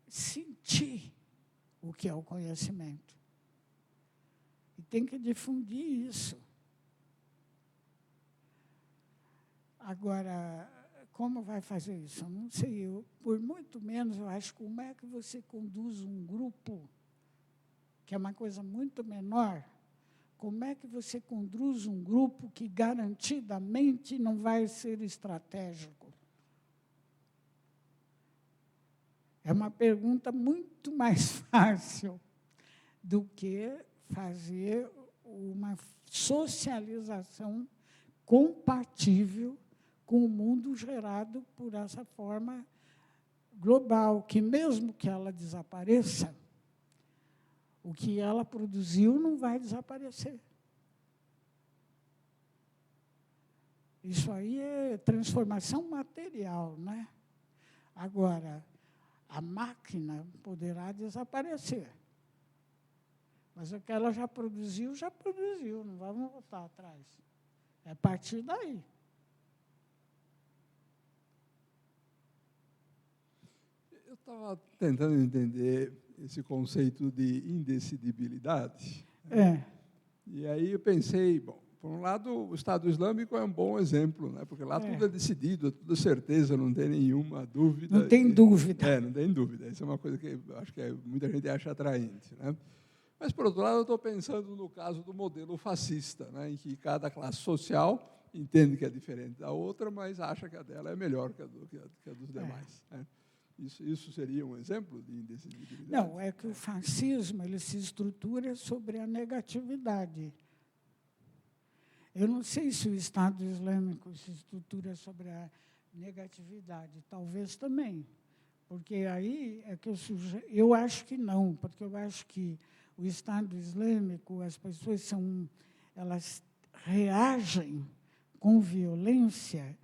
sentir o que é o conhecimento. E tem que difundir isso. Agora, como vai fazer isso? Eu não sei. Por muito menos, eu acho, como é que você conduz um grupo, que é uma coisa muito menor, como é que você conduz um grupo que garantidamente não vai ser estratégico? É uma pergunta muito mais fácil do que fazer uma socialização compatível com o mundo gerado por essa forma global, que mesmo que ela desapareça, o que ela produziu não vai desaparecer. Isso aí é transformação material, né? Agora, a máquina poderá desaparecer. Mas o que ela já produziu, não vamos voltar atrás. É a partir daí. Eu estava tentando entender esse conceito de indecidibilidade. E aí eu pensei, bom, por um lado, o Estado Islâmico é um bom exemplo, né? Porque lá tudo é decidido, tudo é certeza, não tem nenhuma dúvida. Não tem dúvida. Não tem dúvida. Isso é uma coisa que eu acho que muita gente acha atraente, né? Mas, por outro lado, eu estou pensando no caso do modelo fascista, né? Em que cada classe social entende que é diferente da outra, mas acha que a dela é melhor que a dos demais. Né? Isso seria um exemplo de indecidibilidade? Não, é que o fascismo ele se estrutura sobre a negatividade. Eu não sei se o Estado Islâmico se estrutura sobre a negatividade, talvez também, porque aí é que eu acho que não, porque eu acho que o Estado Islâmico, as pessoas elas reagem com violência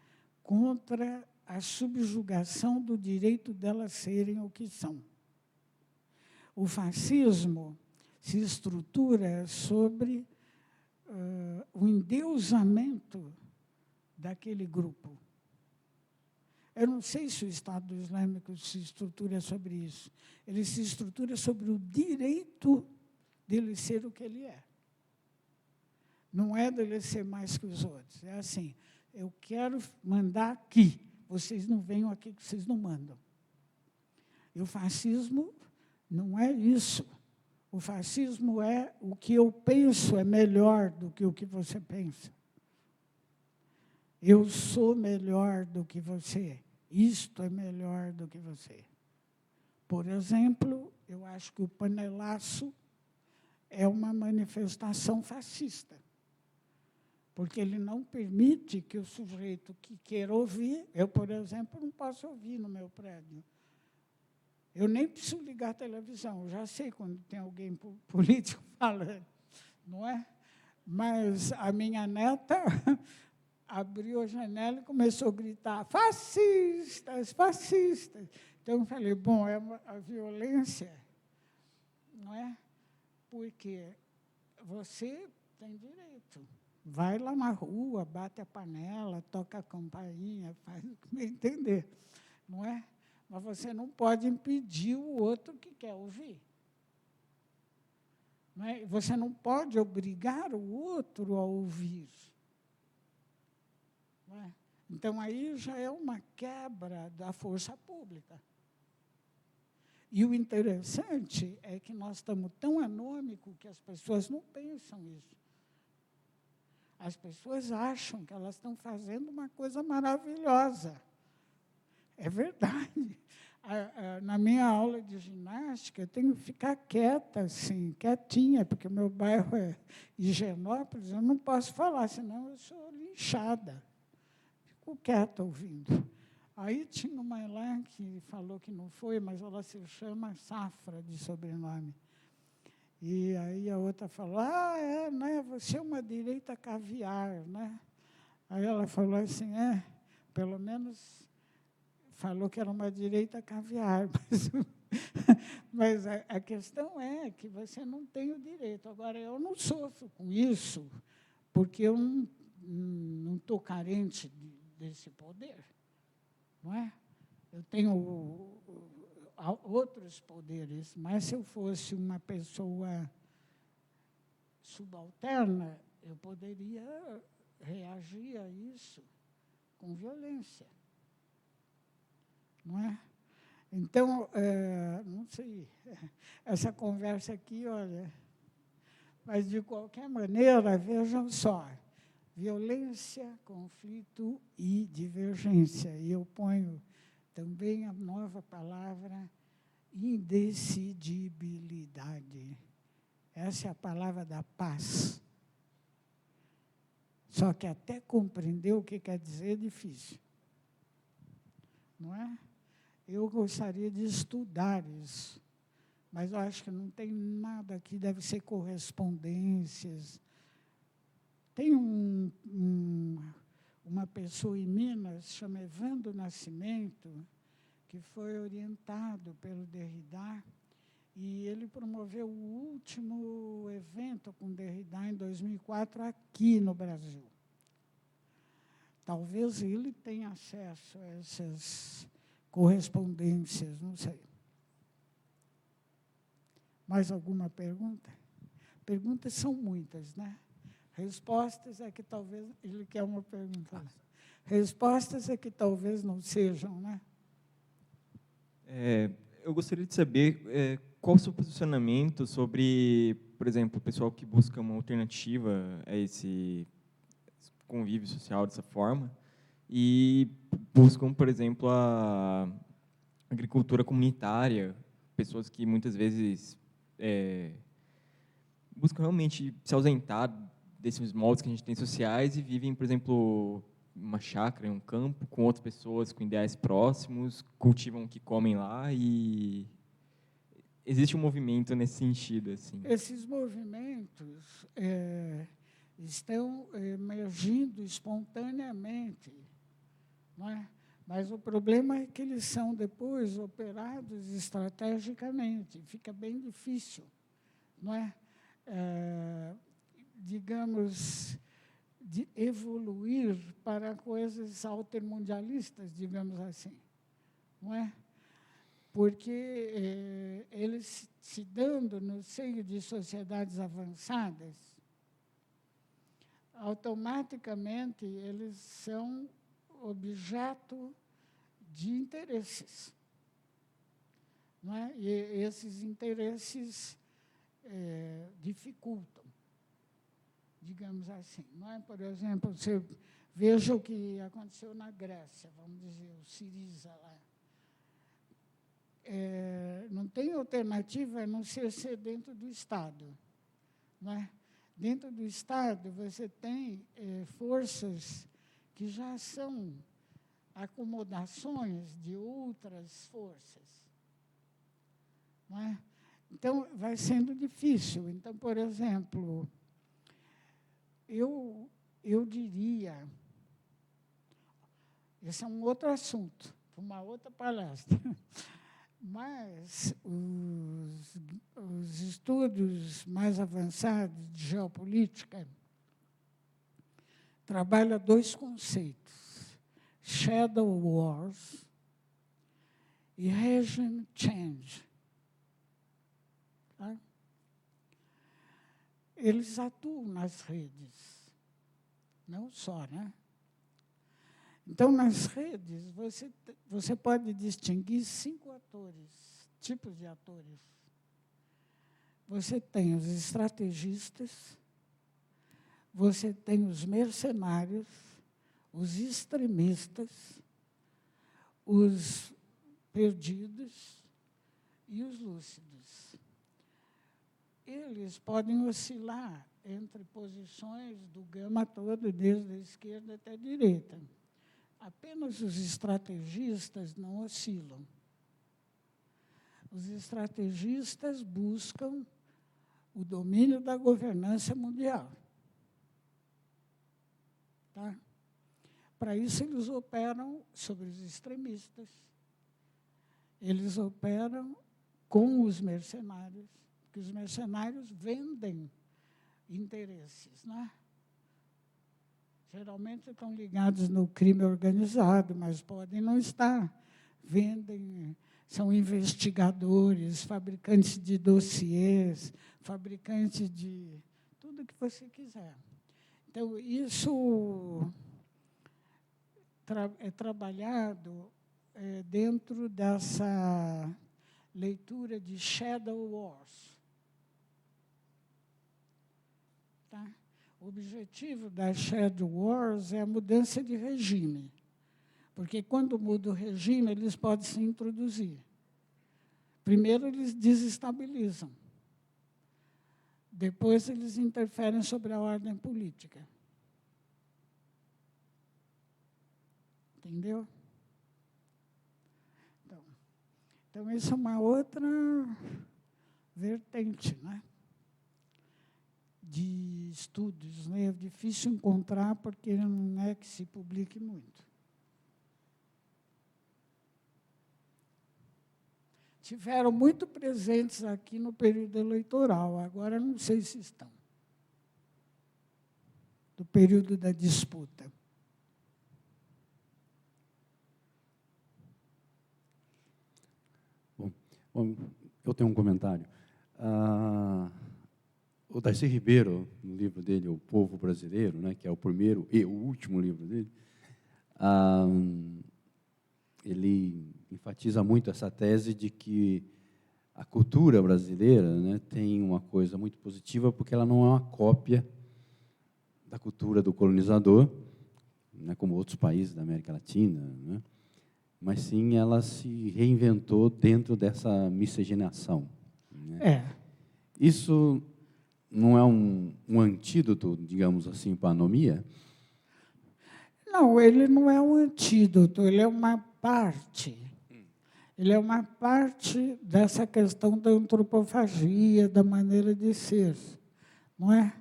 contra a subjugação do direito delas serem o que são. O fascismo se estrutura sobre o endeusamento daquele grupo. Eu não sei se o Estado Islâmico se estrutura sobre isso. Ele se estrutura sobre o direito dele ser o que ele é. Não é dele ser mais que os outros. É assim, eu quero mandar aqui. Vocês não venham aqui que vocês não mandam. E o fascismo não é isso. O fascismo é o que eu penso é melhor do que o que você pensa. Eu sou melhor do que você. Isto é melhor do que você. Por exemplo, eu acho que o panelaço é uma manifestação fascista. Porque ele não permite que o sujeito que queira ouvir, eu, por exemplo, não posso ouvir no meu prédio. Eu nem preciso ligar a televisão, eu já sei quando tem alguém político falando, não é? Mas a minha neta abriu a janela e começou a gritar, fascistas, fascistas. Então, eu falei, bom, é a violência, não é? Porque você tem direito. Vai lá na rua, bate a panela, toca a campainha, faz o que bem entender, não é? Mas você não pode impedir o outro que quer ouvir. Não é? Você não pode obrigar o outro a ouvir. Não é? Então, aí já é uma quebra da força pública. E o interessante é que nós estamos tão anômicos que as pessoas não pensam isso. As pessoas acham que elas estão fazendo uma coisa maravilhosa. É verdade. Na minha aula de ginástica, eu tenho que ficar quieta, assim, quietinha, porque o meu bairro é Higienópolis, eu não posso falar, senão eu sou linchada. Fico quieta ouvindo. Aí tinha uma lá que falou que não foi, mas ela se chama Safra, de sobrenome. E aí a outra falou, né, você é uma direita caviar, né? Aí ela falou assim, pelo menos falou que era uma direita caviar, mas a questão é que você não tem o direito. Agora, eu não sofro com isso, porque eu não estou carente desse poder, não é? Eu tenho outros poderes, mas se eu fosse uma pessoa subalterna, eu poderia reagir a isso com violência. Não é? Então, não sei, essa conversa aqui, olha, mas de qualquer maneira, vejam só, violência, conflito e divergência. E eu ponho também a nova palavra indecidibilidade. Essa é a palavra da paz. Só que até compreender o que quer dizer é difícil. Não é? eu gostaria de estudar isso, mas eu acho que não tem nada aqui, deve ser correspondências. Tem uma pessoa em Minas, chama Evandro Nascimento, que foi orientado pelo Derrida, e ele promoveu o último evento com Derrida em 2004 aqui no Brasil. Talvez ele tenha acesso a essas correspondências, não sei. Mais alguma pergunta? Perguntas são muitas, né? Respostas é que talvez... Ele quer uma pergunta. Respostas é que talvez não sejam, né? Eu gostaria de saber qual o seu posicionamento sobre, por exemplo, o pessoal que busca uma alternativa a esse convívio social dessa forma e buscam, por exemplo, a agricultura comunitária, pessoas que muitas vezes buscam realmente se ausentar desses moldes que a gente tem sociais e vivem, por exemplo, uma chácara, em um campo, com outras pessoas com ideais próximos, cultivam o que comem lá e existe um movimento nesse sentido, assim. Esses movimentos estão emergindo espontaneamente, não é? Mas o problema é que eles são depois operados estrategicamente, fica bem difícil, não é? Digamos, de evoluir para coisas altermundialistas, digamos assim, não é? Porque eles se dando no seio de sociedades avançadas, automaticamente eles são objeto de interesses, não é? E esses interesses dificultam, digamos assim, não é? Por exemplo, você veja o que aconteceu na Grécia, vamos dizer, o Siriza lá. Não tem alternativa a não ser dentro do Estado, não é? Dentro do Estado, você tem forças que já são acomodações de outras forças, não é? Então, vai sendo difícil. Então, por exemplo, eu diria, esse é um outro assunto, uma outra palestra, mas os estudos mais avançados de geopolítica trabalham dois conceitos, shadow wars e regime change. Tá? Eles atuam nas redes, não só, né? Então, nas redes, você pode distinguir 5 tipos de atores. Você tem os estrategistas, você tem os mercenários, os extremistas, os perdidos e os lúcidos. Eles podem oscilar entre posições do gama todo, desde a esquerda até a direita. Apenas os estrategistas não oscilam. Os estrategistas buscam o domínio da governança mundial. Tá? Para isso, eles operam sobre os extremistas. Eles operam com os mercenários, porque os mercenários vendem interesses, né? Geralmente estão ligados no crime organizado, mas podem não estar. Vendem, são investigadores, fabricantes de dossiês, fabricantes de tudo que você quiser. Então, isso é trabalhado dentro dessa leitura de Shadow Wars. Tá? O objetivo da Shadow Wars é a mudança de regime, porque quando muda o regime, eles podem se introduzir. Primeiro, eles desestabilizam. Depois, eles interferem sobre a ordem política. Entendeu? Então, Então, isso é uma outra vertente, né, de estudos, né? É difícil encontrar, porque não é que se publique muito. Tiveram muito presentes aqui no período eleitoral, agora não sei se estão. Do período da disputa. Bom, eu tenho um comentário. O Darcy Ribeiro, no livro dele, O Povo Brasileiro, né, que é o primeiro e o último livro dele, ele enfatiza muito essa tese de que a cultura brasileira, né, tem uma coisa muito positiva, porque ela não é uma cópia da cultura do colonizador, né, como outros países da América Latina, né, mas sim ela se reinventou dentro dessa miscigenação, né. Isso não é um antídoto, digamos assim, para a anomia? Não, ele não é um antídoto, ele é uma parte. Ele é uma parte dessa questão da antropofagia, da maneira de ser, não é?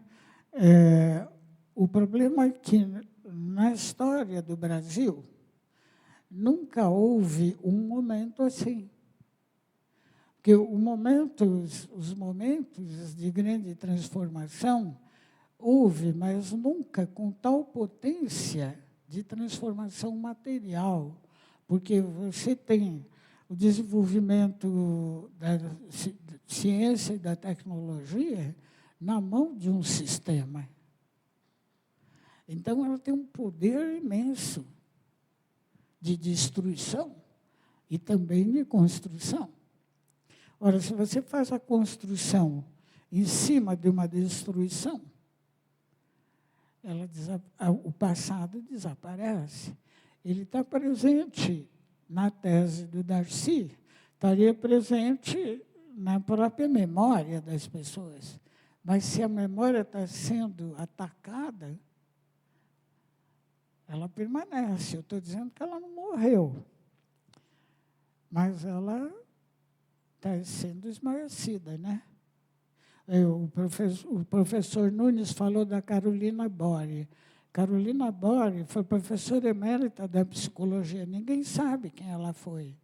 O problema é que, na história do Brasil, nunca houve um momento assim. Porque os momentos de grande transformação houve, mas nunca com tal potência de transformação material, porque você tem o desenvolvimento da ciência e da tecnologia na mão de um sistema. Então, ela tem um poder imenso de destruição e também de construção. Ora, se você faz a construção em cima de uma destruição, o passado desaparece. Ele está presente na tese do Darcy, estaria presente na própria memória das pessoas. Mas se a memória está sendo atacada, ela permanece. Eu estou dizendo que ela não morreu, mas ela está sendo esmaecida, né? O professor Nunes falou da Carolina Bore. Carolina Bore foi professora emérita da psicologia. Ninguém sabe quem ela foi.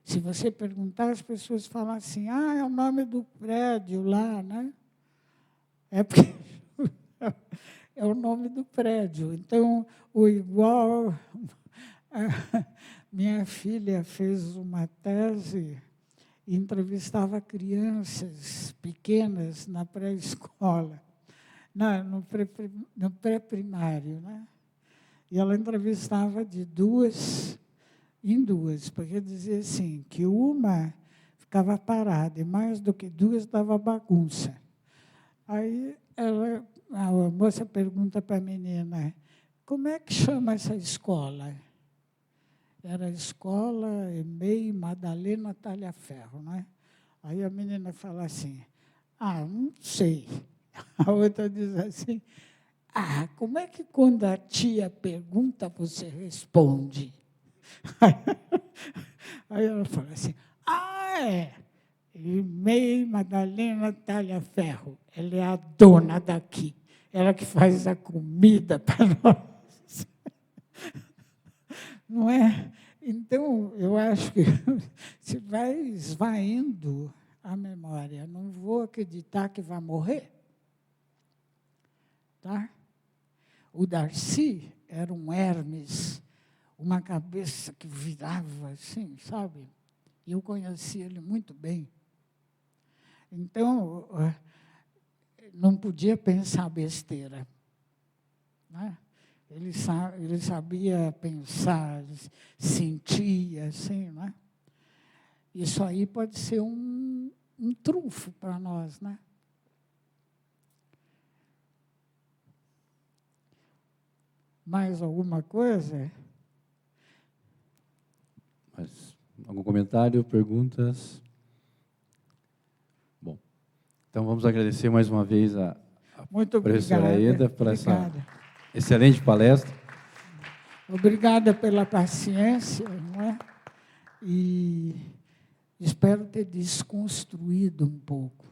Se você perguntar, as pessoas falam assim, é o nome do prédio lá, né? É porque é o nome do prédio. Então, minha filha fez uma tese e entrevistava crianças pequenas na pré-escola, no pré-primário, né? E ela entrevistava de duas em duas, porque dizia assim, que uma ficava parada, e mais do que duas dava bagunça. Aí a moça pergunta para a menina, como é que chama essa escola? Era a escola EMEI Madalena Talhaferro, né? Aí a menina fala assim, não sei. A outra diz assim, como é que quando a tia pergunta, você responde? Aí ela fala assim, EMEI Madalena Talhaferro. Ela é a dona daqui. Ela que faz a comida para nós. Não é? Então, eu acho que se vai esvaindo a memória, não vou acreditar que vai morrer. Tá? O Darcy era um Hermes, uma cabeça que virava assim, sabe? E eu conheci ele muito bem. Então, não podia pensar besteira. Né? Ele sabia pensar, sentia, assim, né? Isso aí pode ser um trunfo para nós, né? Mais alguma coisa? Mas, algum comentário, perguntas? Bom, então vamos agradecer mais uma vez a professora Aida por essa excelente palestra. Obrigada pela paciência, não é? e espero ter desconstruído um pouco.